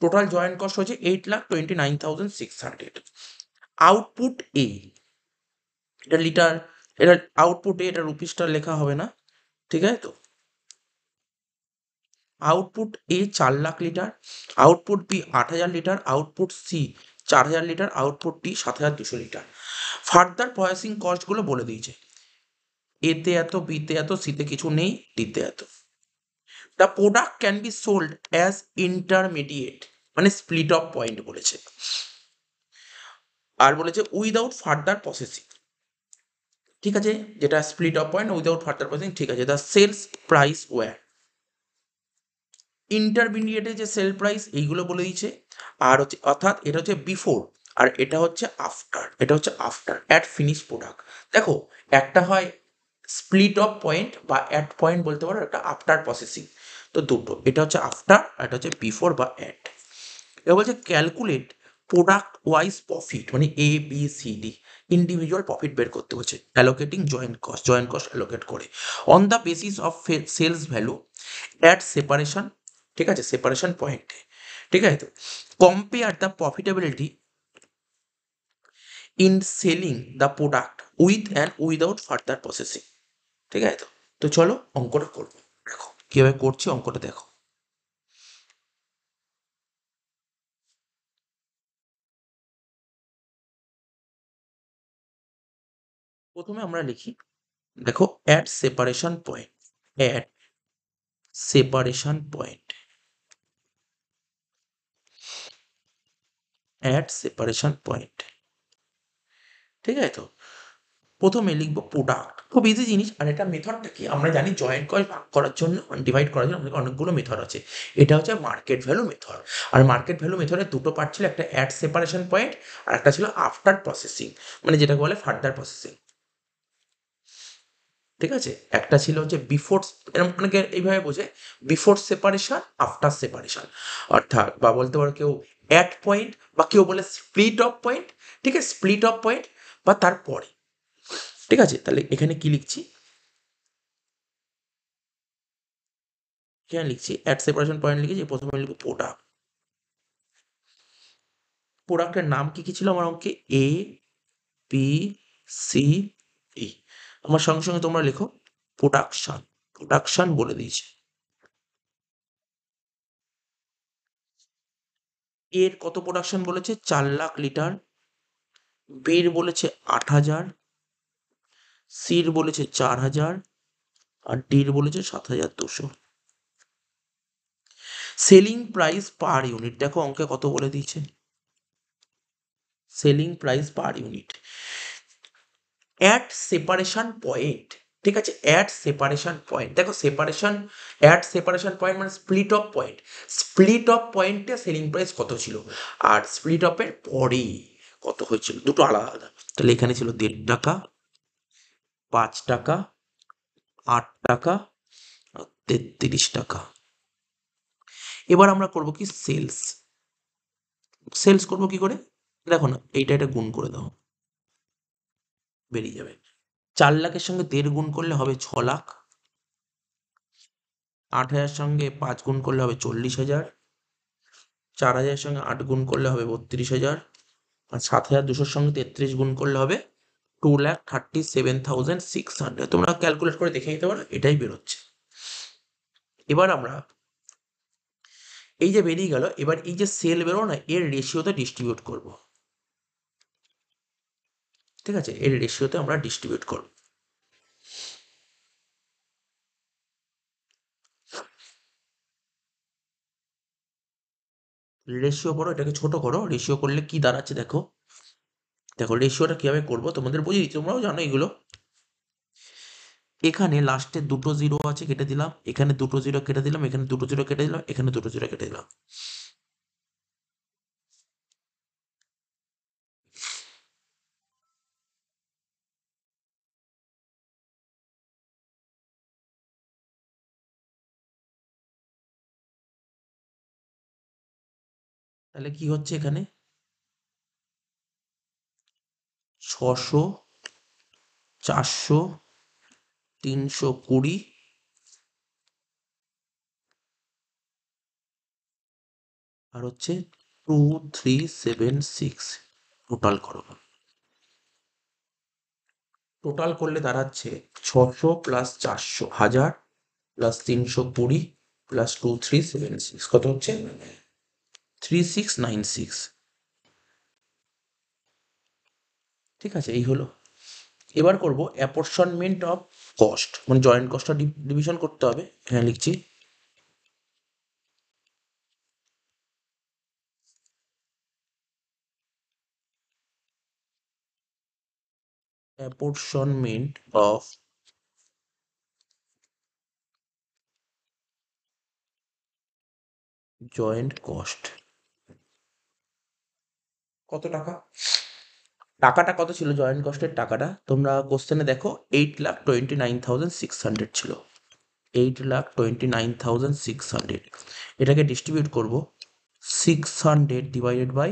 Total joint cost হচ্ছে 8,29,600। আউটপুট এ, এটা লিটার, এটা আউটপুট এ, এটা রুপিসটা লেখা হবে না, ঠিক আছে তো? Output A 4,00,000 litre, output B 8,000 litre, output C 4,000 litre, output D 7,200 litre. Further processing কস্টগুলো বলে দিয়েছে, এতে এত, বিতে এত, সিতে কিছু নেই, ডিতে এত। The product can be sold as intermediate, মানে স্প্লিট অফ পয়েন্ট বলেছে। আর বলেছে উইদাউট ফার্দার প্রসেসিং, ঠিক আছে, যেটা split of point without further processing, ঠিক আছে। দ্য সেলস প্রাইস ওয়্যার, ইন্টারমিডিয়েটে যে সেল প্রাইস এইগুলো বলে দিয়েছে। আর হচ্ছে অর্থাৎ এটা হচ্ছে বিফোর, আর এটা হচ্ছে আফটার, এটা হচ্ছে আফটার অ্যাট ফিনিশ প্রোডাক্ট। দেখো একটা হয় স্প্লিট অফ পয়েন্ট বা অ্যাট পয়েন্ট বলতে পারো, একটা আফটার প্রসেসিং, তো দুটো, এটা হচ্ছে আফটার আর এটা হচ্ছে বিফোর বা অ্যাট। এবার বলছে ক্যালকুলেট প্রোডাক্ট ওয়াইজ প্রফিট মানে A B C D individual profit বের করতে হচ্ছে, অ্যালোকেটিং জয়েন্ট কস্ট অ্যালোকেট করে on the basis of sales value at separation, ঠিক আছে, সেপারেশন পয়েন্টে, ঠিক আছে। তো compare the profitability in selling the product with and without further processing, ঠিক আছে। তো তো চলো অঙ্কটা করবো, দেখো কিভাবে করছি অঙ্কটা দেখো। প্রথমে আমরা লিখি, দেখো at separation point, at separation point, at separation point, ঠিক আছে। তো প্রথমে লিখবো প্রোডাক্ট, খুব ইজি জিনিস। আর এটা মেথডটা কি আমরা জানি, জয়েন্ট কস্ট ভাগ করার জন্য, ডিভাইড করার জন্য আমাদের অনেকগুলো মেথড আছে। এটা হচ্ছে মার্কেট ভ্যালু মেথড। আর মার্কেট ভ্যালু মেথডের দুটো পার্ট ছিল, একটা অ্যাট সেপারেশন পয়েন্ট আর একটা ছিল আফটার প্রসেসিং, মানে যেটাকে বলে ফার্দার প্রসেসিং, ঠিক আছে। একটা ছিল হচ্ছে বিফোর, এরকম অনেকে এইভাবে বোঝে, বিফোর সেপারেশন আফটার সেপারেশন, অর্থাৎ বা বলতে পারো কেউ অ্যাট পয়েন্ট বা কেউ বলে স্প্লিট অফ পয়েন্ট, ঠিক আছে, স্প্লিট অফ পয়েন্ট বা তারপরে, ঠিক আছে। তাহলে এখানে কি লিখছি, এখানে লিখছি অ্যাট সেপারেশন পয়েন্ট লিখেছি, প্রথমে লিখবো প্রোডাক্ট। প্রোডাক্টের নাম কি কি ছিল আমার অঙ্কে, এ বি সি ই। আমার সঙ্গে সঙ্গে তোমরা লেখো প্রোডাকশন, প্রোডাকশন বলে দিয়েছে। এর কত প্রোডাকশন বলেছে, 4 লাখ লিটার। বির বলেছে 8,000, সির বলেছে 4,000, আর ডির বলেছে 7,200। সেলিং প্রাইস পার ইউনিট, দেখো অঙ্কে কত বলে দিয়েছে, selling price per unit at separation point, ঠিক আছে। অ্যাট সেপারেশন পয়েন্ট, দেখো সেপারেশন, অ্যাট সেপারেশন পয়েন্ট মানে split of point, split of পয়েন্টে সেলিং প্রাইস কত ছিল, আর স্প্লিট অফের পরে কত হয়েছিল, দুটো আলাদা আলাদা। তাহলে এখানে ছিল 1.5 টাকা, 5 টাকা, 8 টাকা, আর 33 টাকা। এবার আমরা করব কি, সেলস, সেলস করব কি করে, দেখো না এইটা এটা গুণ করে দাও, বেরিয়ে যাবে। 4 লাখের সঙ্গে 1.5 গুণ করলে হবে 6 লাখ, 8,000 সঙ্গে 5 গুণ করলে হবে 40,000, 4,000 সঙ্গে 8 গুণ করলে হবে 32,000, আর 7,200 সঙ্গে 33 গুণ করলে হবে 2,37,600। তোমরা ক্যালকুলেট করে দেখে নিতে পারো, এটাই বেরোচ্ছে। এবার আমরা এই যে বেরিয়ে গেল, এবার এই যে সেল বেরো না, এর রেশিওতে ডিস্ট্রিবিউট করব, ঠিক আছে, এর রেশিওতে আমরা ডিস্ট্রিবিউট করব। রেশিও করো, এটাকে ছোট করো, রেশিও করলে কি দাঁড়াচ্ছে দেখো, দেখো রেশিওটা কিভাবে করবো তোমাদের বুঝিয়ে দিচ্ছি, তোমরাও জানো এগুলো। এখানে লাস্টে দুটো জিরো আছে, কেটে দিলাম, এখানে দুটো জিরো কেটে দিলাম, এখানে দুটো জিরো কেটে দিলাম, এখানে দুটো জিরো কেটে দিলাম। তাহলে কি হচ্ছে এখানে, 600, 400, 320, আর হচ্ছে 2376। টোটাল করো, টোটাল করলে দাঁড়াচ্ছে 600 প্লাস 400 1000 প্লাস 320 প্লাস 2376, কত হচ্ছে 3696, ঠিক আছে। এই হলো, এবার করব অ্যাপরশনমেন্ট অফ কস্ট, মানে জয়েন্ট কস্টটা ডিভিশন করতে হবে। হ্যাঁ লিখছি, অ্যাপরশনমেন্ট অফ জয়েন্ট কস্ট, কত টাকা, টাকাটা কত ছিল জয়েন্ট কস্টের টাকাটা, তোমরা কোশ্চেনে দেখো 8,29,600 ছিল, 8,29,600। এটাকে ডিস্ট্রিবিউট করব 600 ডিভাইডেড বাই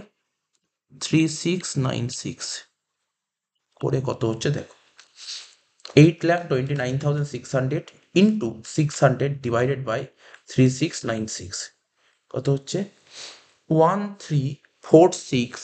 3696 করে কত হচ্ছে দেখো, 8,29,600 ইন্টু 600 ডিভাইডেড বাই 3696 কত হচ্ছে 1346।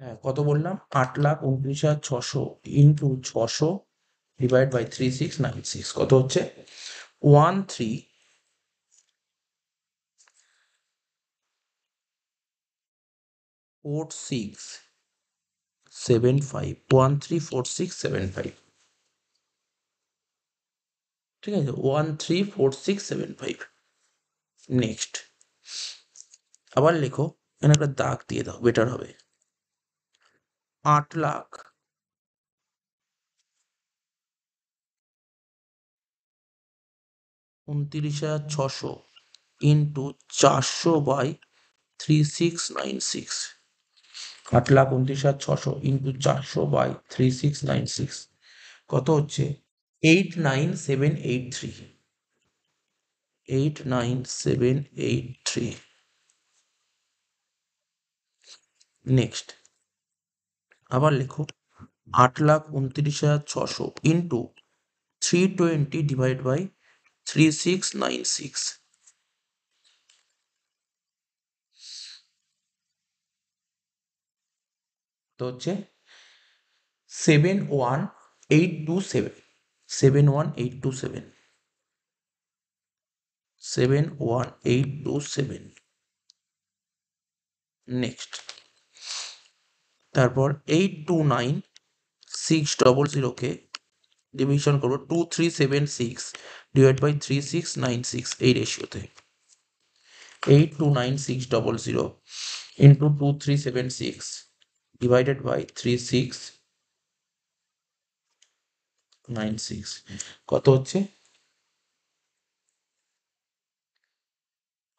হ্যাঁ কত বললাম, 8,29,600 ইন্টু 600 ডিভাইড বাই 3696 কত হচ্ছে 134675, 134675, ঠিক আছে 134675। নেক্সট আবার লেখো, এখানে একটা দাগ দিয়ে দাও, বেটার হবে। 8,00,000 29,600 ইন্টু 400 বাই 3696, 8,29,600 ইন্টু 400 বাই 3696 কত হচ্ছে 89783, 89783। নেক্সট আবার লেখো 8,29,600 ইন্টু 320 ডিভাইড বাই 3696 তো হচ্ছে 71827, 71827, 71827। নেক্সট তারপর 829,600 কে ডিভিশন করবো 2376 ডিভাইড বাই 3696 এই রেশিওতে। 829,600 ইন্টু 2376 ডিভাইডেড বাই 3696 কত হচ্ছে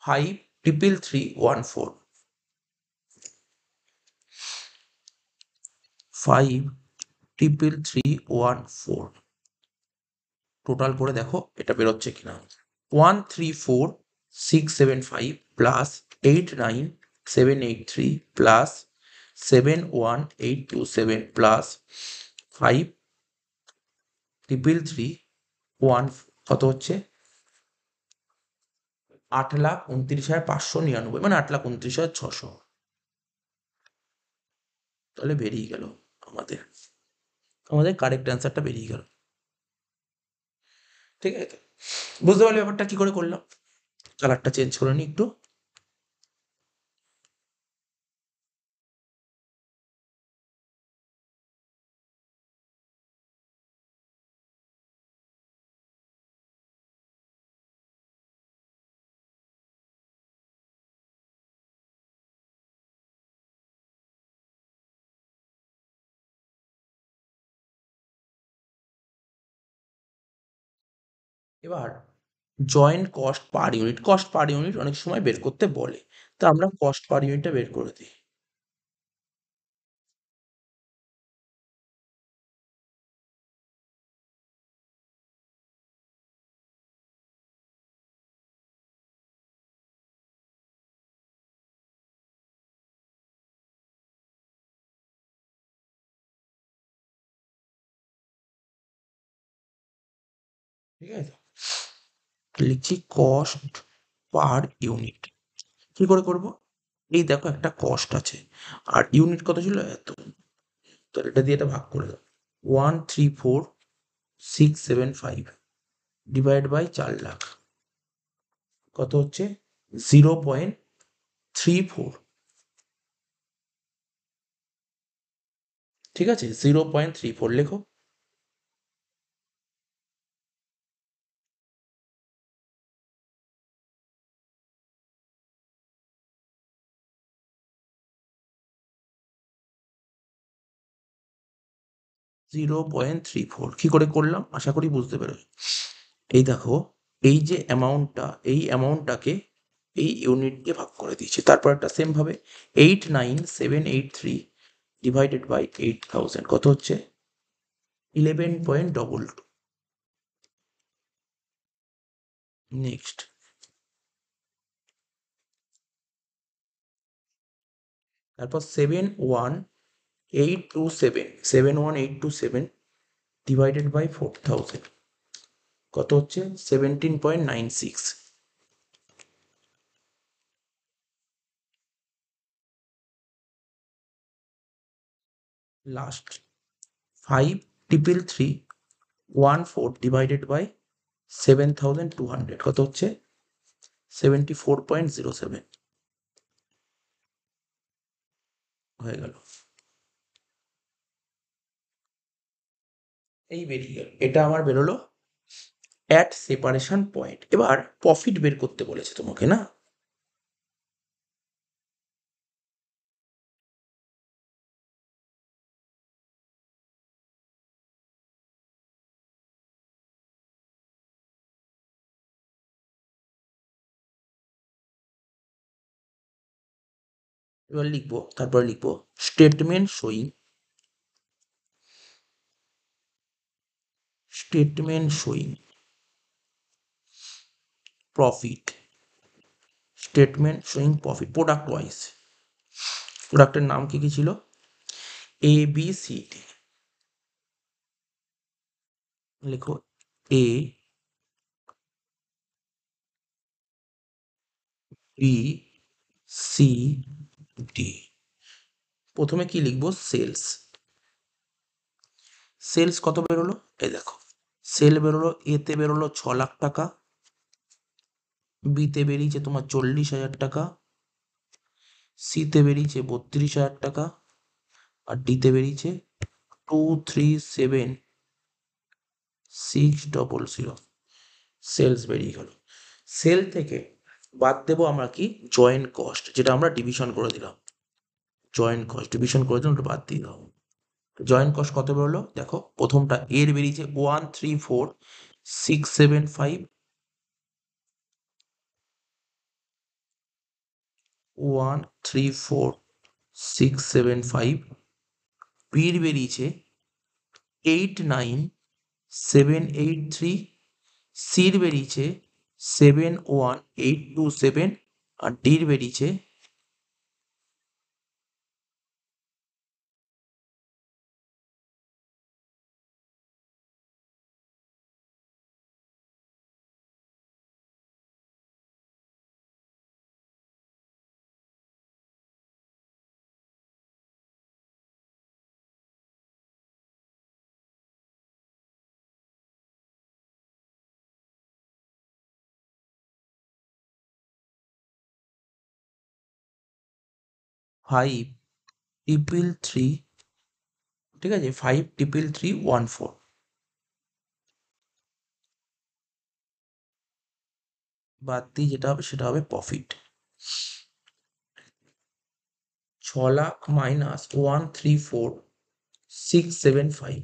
5,333,14, 5,333,14। টোটাল করে দেখো এটা বেরোচ্ছে কিনা, 134,675 প্লাস 89783 প্লাস 71827 প্লাস 5,333,1 কত হচ্ছে 8,29,599, মানে 8,29,600। তাহলে বেরিয়ে গেল আমাদের আমাদের কারেক্ট অ্যান্সারটা বেরিয়ে গেল। ঠিক আছে, বুঝতে পারলি ব্যাপারটা কি করে করলাম? কালারটা চেঞ্জ করে নি একটু। এবার জয়েন্ট কস্ট পার ইউনিট অনেক সময় বের করতে বলে, তো আমরা কস্ট পার ইউনিটটা বের করে দিই। ঠিক আছে, লিখছি কস্ট পার ইউনিট। কি করে করব, এই দেখো একটা কস্ট আছে আর ইউনিট কত ছিল এত, তো এটা দিয়ে এটা ভাগ করে দাও, 134,675 ডিভাইড বাই 4,00,000 কত হচ্ছে 0.34। ঠিক আছে, 0.34 লেখো। (0.34) কি করে করলাম আশা করি বুঝতে পেরেছো। এই দেখো, এই যে অ্যামাউন্টটা, এই অ্যামাউন্টটাকে এই ইউনিট দিয়ে ভাগ করে দিয়েছি। তারপর একটা সেম ভাবে 89783 ডিভাইডেড বাই 8000 কত হচ্ছে? 11.22। নেক্সট, তারপর 71827 ডিভাইডেড বাই 4000 কত হচ্ছে? 17.96। লাস্ট, 53314 ডিভাইডেড বাই 7200 কত হচ্ছে? 74.07 হয়ে গেল। এই বেরিয়ে গেল, এটা আমার বেরোলো অ্যাট সেপারেশন পয়েন্ট। এবার প্রফিট বের করতে বলেছে তোমাকে না? এবার লিখবো, তারপর লিখবো statement showing profit, product wise. প্রোডাক্টের নাম কি কি ছিল? ABCD। লিখো ABCD। প্রথমে কি লিখবো? সেলস কত বেরোলো? এই দেখো, সেল বেরোলো, এতে বেরোলো 6 লাখ টাকা, বিতে বেরিয়েছে তোমার 40,000 টাকা, সিতে বেরিয়েছে 32,000 টাকা, আর ডিতে বেরিয়েছে 237,600। সেলস বেরিয়ে গেল। সেল থেকে বাদ দেবো আমরা কি? জয়েন্ট কস্ট, যেটা আমরা ডিভিশন করে দিলাম। ওটা বাদ দিয়ে দাও। জয়েন্ট কস্ট কত বেরোলো? দেখো, প্রথমটা এর বেরিয়েছে 134,675, 134,675। বির বেরিয়েছে 89,783, সির বেরিয়েছে 71,827, আর ডির বেরিয়েছে ফাইভ ট্রিপল থ্রি, ঠিক আছে, 5,333,14। বাদ দিয়ে যেটা হবে সেটা হবে প্রফিট। 6 লাখ মাইনাস 134,675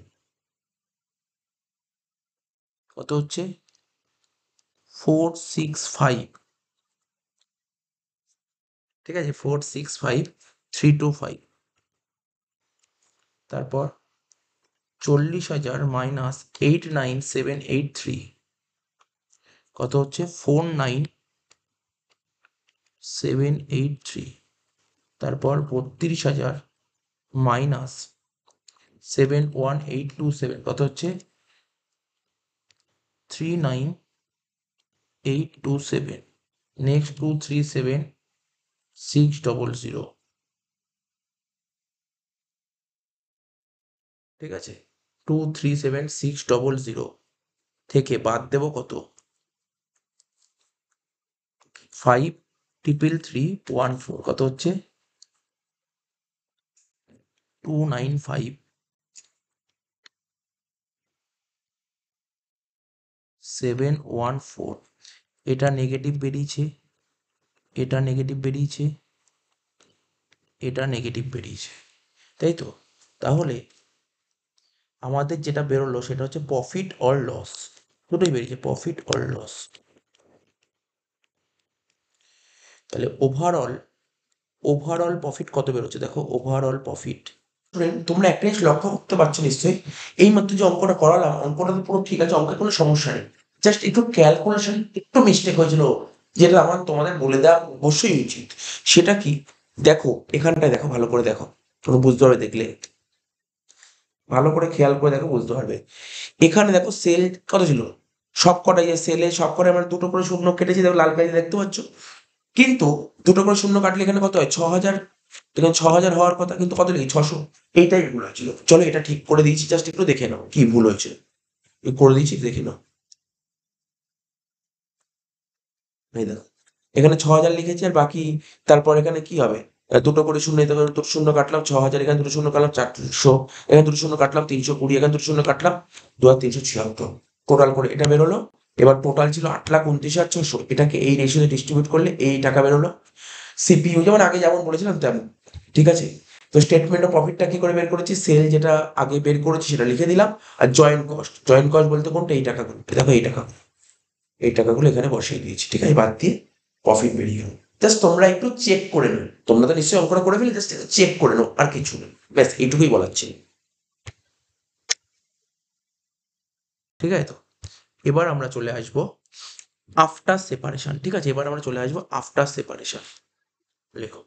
কত হচ্ছে? 465, ঠিক আছে, 465,325। তারপর 40,000 মাইনাস 89,783 কত হচ্ছে? 49,783। তারপর 32,000 মাইনাস 71,827 কত হচ্ছে? 39,827। নেক্সট 237,600, ঠিক আছে, 237,600 থেকে বাদ দেব কত? 5,333,14 কত হচ্ছে? 295। 714, এটা নেগেটিভ বেরিয়েছে, এটা নেগেটিভ বেরিয়েছে, এটা নেগেটিভ বেরিয়েছে, তাই তো? তাহলে আমাদের যেটা বেরোলো সেটা হচ্ছে প্রফিট অর লস, দুটোই বেরিয়েছে, প্রফিট অর লস। তাহলে ওভারঅল প্রফিট কত বেরোচ্ছে দেখো, ওভারঅল প্রফিট। তোমরা একটা জিনিস লক্ষ্য করতে পারছো নিশ্চয়ই, এই মাত্র যে অঙ্কটা করালাম, অঙ্কটা তো পুরো ঠিক আছে, অঙ্কের কোনো সমস্যা নেই, জাস্ট একটু ক্যালকুলেশন একটু মিস্টেক হয়েছিল, যেটা আমার তোমাদের বলে দেওয়া অবশ্যই উচিত। সেটা কি, দেখো এখানটায় দেখো, ভালো করে দেখো, তোমরা বুঝতে পারবে, দেখলে ভালো করে খেয়াল করে দেখো, বুঝতে পারবে। এখানে দেখো সেল কত ছিল, সব কটাই যে সেলে সব কটাই আমরা দুটো করে শূন্য কেটেছি, দেখো লাল কালি দেখতে পাচ্ছ, কিন্তু দুটো করে শূন্য কাটলে এখানে কত হয়, 6,000, এখানে 6,000 হওয়ার কথা, কিন্তু কত লিখি, 600, এইটাই ভুল হয়েছিল। চলো এটা ঠিক করে দিয়েছি, জাস্ট একটু দেখে নাও কি ভুল হয়েছে, করে দিয়েছি, দেখে নাও। এই দেখো এখানে 6,000 লিখেছি, আর বাকি তারপর এখানে কি হবে, দুটো করে শূন্য, এতে করে দুটো শূন্য কাটলাম 6,000, এখানে দুটো শূন্য কাটলাম 400, এখানে দুটো শূন্য কাটলাম 320, এখানে দুটো শূন্য কাটলাম 2,376, টোটাল করে এটা বেরোলো। এবার টোটাল ছিল 8,29,600, এটাকে এই রেশিওতে ডিস্ট্রিবিউট করলে এই টাকা বেরোলো। সিপিইউ যেমন আগে যেমন বলেছিলাম তেমন, ঠিক আছে। তো স্টেটমেন্ট অফ প্রফিটটা কি করে বের করেছি, সেল যেটা আগে বের করেছি সেটা লিখে দিলাম, আর জয়েন্ট কস্ট বলতে কোনটা, এই টাকাগুলো, দেখো এই টাকা, এই টাকাগুলো এখানে বসিয়ে দিয়েছি, ঠিক আছে, বাদ দিয়ে প্রফিট বেরিয়ে গেল। জাস্ট তোমরা একটু চেক করে নেবে, তোমরা তো নিশ্চয়ই অঙ্কটা করে ফেলে, জাস্ট চেক করে নাও, আর কিছু নেই, ব্যাস এইটুকুই বলার ছিল, ঠিক আছে তো। এবার আমরা চলে আসবো আফটার সেপারেশন, ঠিক আছে, এবার আমরা চলে আসবো আফটার সেপারেশন, লেখো,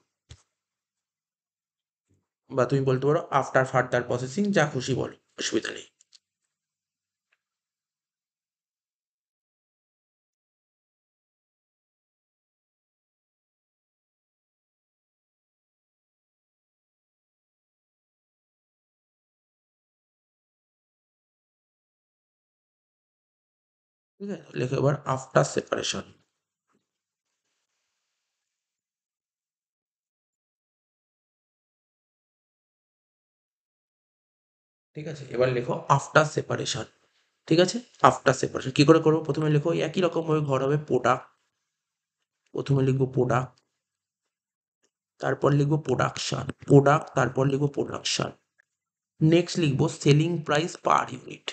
বা তুমি বলতে পারো আফটার ফার্দার প্রসেসিং, যা খুশি বলো, অসুবিধা নেই। ঠিক আছে, লেখো এবার আফটার সেপারেশন। ঠিক আছে, এবার লেখো আফটার সেপারেশন, ঠিক আছে। আফটার সেপারেশন কি করে করবো, প্রথমে লেখো একই রকম ভাবে ঘর হবে প্রোডাক্ট, প্রথমে লিখবো প্রোডাক্ট, তারপর লিখবো প্রোডাকশন, প্রোডাক্ট, তারপর লিখবো প্রোডাকশন, নেক্সট লিখবো সেলিং প্রাইস পার ইউনিট।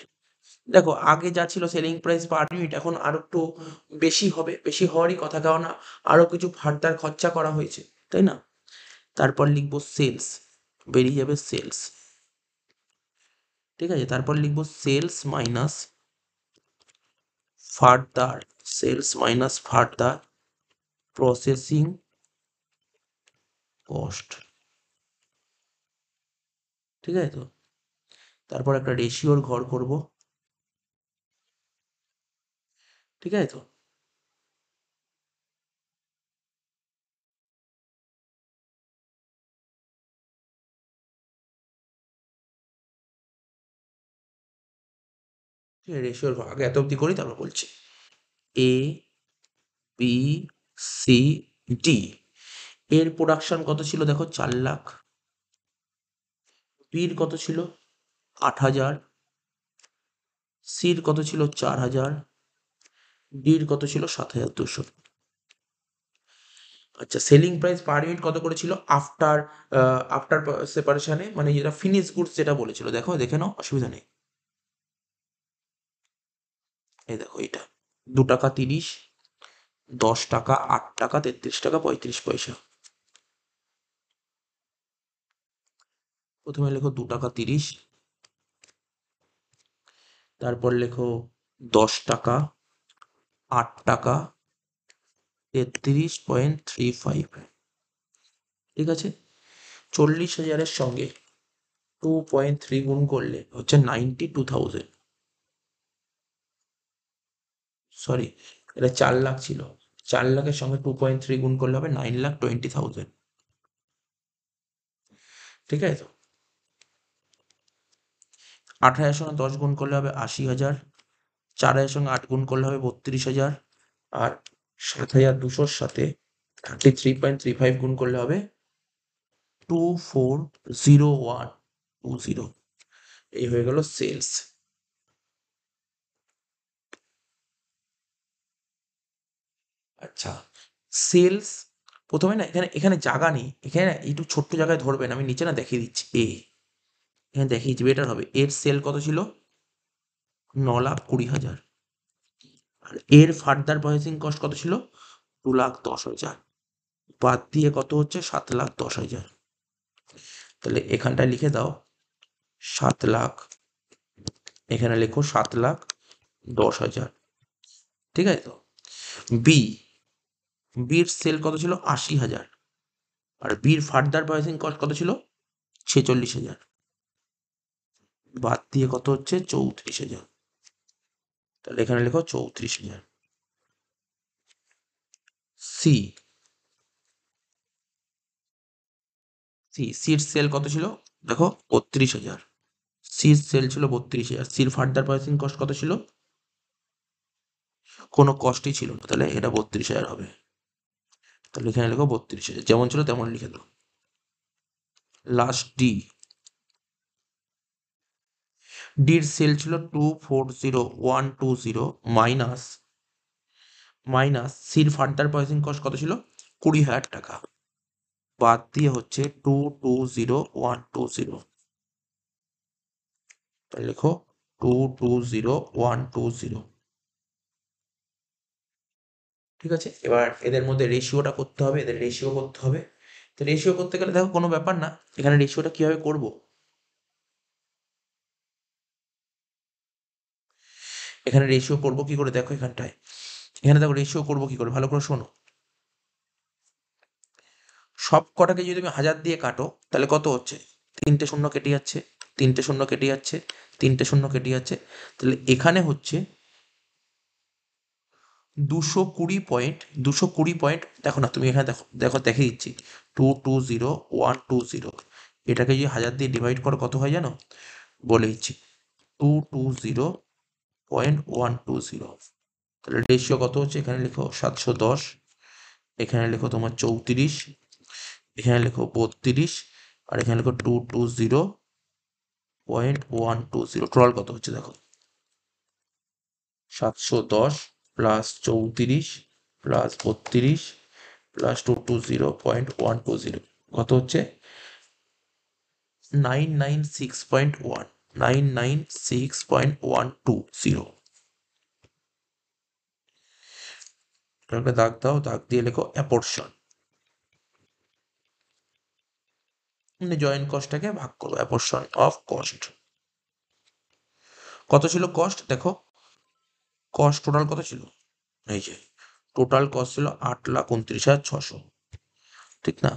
দেখো আগে যা ছিল সেলিং প্রাইস পার ইউনিট, এখন আরো একটু বেশি হবে, বেশি হওয়ারই কথা, কারণ আরো কিছু ফার্দার খরচা করা হয়েছে, তাই না। তারপর লিখবো সেলস, বেরিয়ে যাবে সেলস, ঠিক আছে। তারপর লিখবো sales minus further, sales minus further processing cost, ঠিক আছে তো। তারপর একটা রেশিওর ঘর করব, ঠিক আছে তো। ঠিক আছে, রেশিওর ঘর আগে এত অব্দি করি, তারপর বলছি। এ বি সি ডি এর প্রোডাকশন কত ছিল দেখো, 4,00,000, বির কত ছিল 8,000, সির কত ছিল 4,000, ডির কত ছিল 7,200। আচ্ছা, সেলিং প্রাইস পার ইউনিট কত করেছিল আফটার, আফটার সেপারেশনে, মানে যেটা ফিনিশ গুডস যেটা বলেছিল, দেখো দেখে নাও, অসুবিধা নেই। এই দেখো এটা 2 টাকা 30, 10 টাকা, 8 টাকা, 33 টাকা 35 পয়সা। প্রথমে লেখো 2 টাকা 30, তারপর লেখো 10 টাকা, 8 টাকা, 33.35, ঠিক আছে। 40,000-এর সঙ্গে 2.3 গুণ করলে হচ্ছে 92,000, সরি, এটা 4,00,000 ছিল, 4,00,000-এর সঙ্গে 2.3 গুণ করলে হবে 9,20,000, ঠিক আছে তো। 18,000-এর সঙ্গে 10 গুণ করলে হবে 80,000, 4,000-এর সঙ্গে 8 গুণ করলে হবে 32,000, আর 7,200-র সাথে 33.35 গুণ করলে হবে 240120। এই হয়ে গেল সেলস। আচ্ছা, সেলস প্রথমে না এখানে এখানে জায়গা নেই, এখানে না একটু ছোট্ট জায়গায় ধরবেন, আমি নিচে না দেখিয়ে দিচ্ছি। এখানে দেখিয়ে দিচ্ছি, বেটার হবে। এর সেল কত ছিল? 9,20,000। আর এর ফার্দার প্রসেসিং কস্ট কত ছিল? 2,10,000। বাদ দিয়ে কত হচ্ছে? 7,10,000। তাহলে এখানটায় লিখে দাও 7,00,000, এখানে লেখো 7,10,000। ঠিক আছে তো? বি, বির সেল কত ছিল? 80,000। আর বির ফার্দার প্রসেসিং কস্ট কত ছিল? 46,000। বাদ দিয়ে কত হচ্ছে? 34,000। তাহলে এখানে লেখো 34,000। সি, সির সেল কত ছিল? দেখো 32,000। সির সেল ছিল 32,000। সির ফার্দার প্রসেসিং কস্ট কত ছিল? কোনো কস্টই ছিল না, তাহলে এটা 32,000 হবে। তাহলে এখানে লেখো 32,000, যেমন ছিল তেমন লিখে দাও। লাস্ট ডি, ডির সেল ছিল 240,120 মাইনাস সির ফার্দার প্রসেসিং কস্ট কত ছিল? 20,000 টাকা। বাদ দিয়ে হচ্ছে 220,120। তাহলে লেখো 220,120। ঠিক আছে, এবার এদের মধ্যে রেশিওটা করতে হবে, এদের রেশিও করতে হবে। তো রেশিও করতে গেলে দেখো কোনো ব্যাপার না, এখানে রেশিওটা কিভাবে করব? এখানে রেশিও করব কি করে দেখো এখানটায়, এখানে দেখো রেশিও করব কি করে, ভালো করে শোনো। সব কটাকে যদি তুমি 1,000 দিয়ে কাটো তাহলে কত হচ্ছে? 3টে শূন্য কেটে যাচ্ছে, 3টে শূন্য কেটে যাচ্ছে, 3টে শূন্য কেটে যাচ্ছে। তাহলে এখানে হচ্ছে 220 পয়েন্ট, 220 পয়েন্ট। দেখো না তুমি এখানে দেখো, দেখো দেখে দিচ্ছি, 220,120। এটাকে যদি 1,000 দিয়ে ডিভাইড করো কত হয় জানো? বলে দিচ্ছি, 220,120। তাহলে রেশিও কত হচ্ছে? এখানে লিখো 710, এখানে লিখো তোমার 34, এখানে লিখো 32, আর এখানে লিখো 220,120। টোটাল কত হচ্ছে দেখো, 710 প্লাস 34 প্লাস 32 প্লাস 220,120, কত হচ্ছে? 996.1, 996.120। একটা দাগ দাও, দাগ দিয়ে লেখো অ্যাপোর্শন, মানে জয়েন্ট কস্টটাকে ভাগ করো, অ্যাপোর্শন অফ কস্ট। কত ছিল কস্ট দেখো, কস্ট টোটাল কত ছিল? এই যে টোটাল কস্ট ছিল 8,29,600, ঠিক না?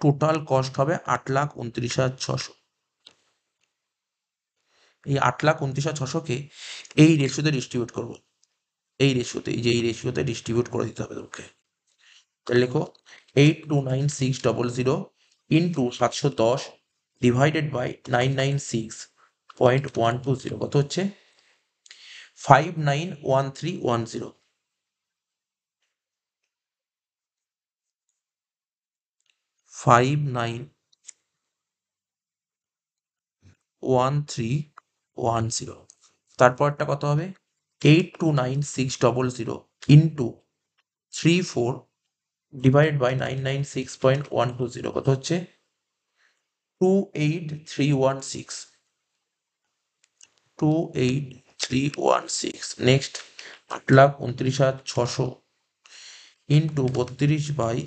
টোটাল কস্ট হবে 8,29,600। এই 8,29,600কে এই রেশিওতে ডিস্ট্রিবিউট করবো, এই রেশিওতে, এই যে এই রেশিওতে ডিস্ট্রিবিউট করে দিতে হবে তোমাকে। তাহলে লেখো 829,600 ইন্টু 710 ডিভাইডেড বাই 996.120, কত হচ্ছে? 591310। 591310। তারপরটা কত হবে? 829,600 ইন্টু 34 ডিভাইডেড বাই 996.120, কত হচ্ছে? 28,316। 28,316। নেক্সট 8,29,600 ইন্টু 32 বাই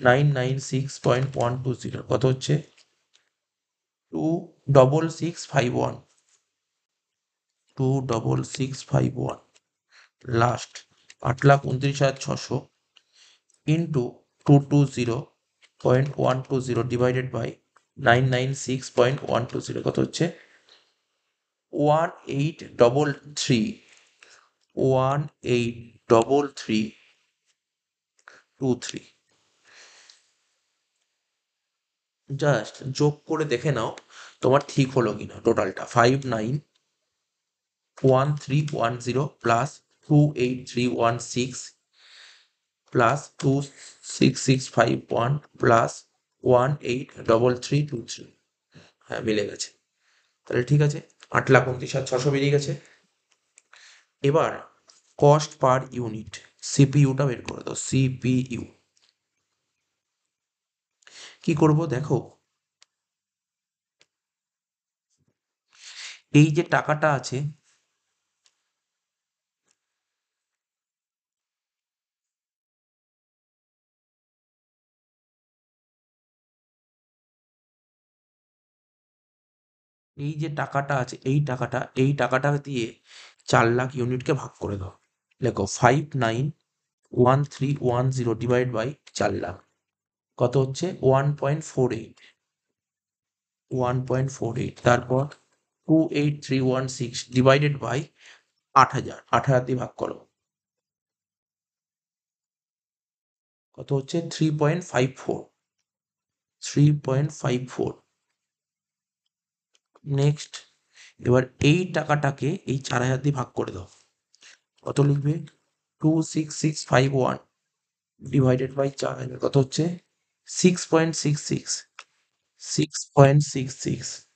996.120, কত হচ্ছে? 26651। 26651। লাস্ট 8,29,600 ইন্টু 220.120 ডিভাইডেড বাই 996.120, কত হচ্ছে? 1833। 183323। জাস্ট যোগ করে দেখে নাও তোমার ঠিক হলো কিনা টোটালটা। 591310 প্লাস 28316 প্লাস 26651 প্লাস 183323। হ্যাঁ, মিলে গেছে। তাহলে ঠিক আছে, 8,29,600 বেরিয়ে গেছে। এবার কস্ট পার ইউনিট, সিপিইউটা বের করে দাও, সিপিইউ। কি করব দেখো, এই যে টাকাটা আছে, এই যে টাকাটা আছে, এই টাকাটা দিয়ে 4 লাখ ইউনিটকে ভাগ করে দাও। লেখো 591310 ডিভাইড বাই 4 লাখ, কত হচ্ছে 1.48, 1.48। তারপর 28316 ডিভাইডেড বাই 8,000, 8,000 দিয়ে ভাগ করো, কত হচ্ছে 3.54, 3.54। নেক্সট, এবার এই টাকাটাকে এই 4,000 দিয়ে ভাগ করে দাও, কত লিখবে 26651 ডিভাইডেড বাই 4,000, কত হচ্ছে 6.66, 6.66।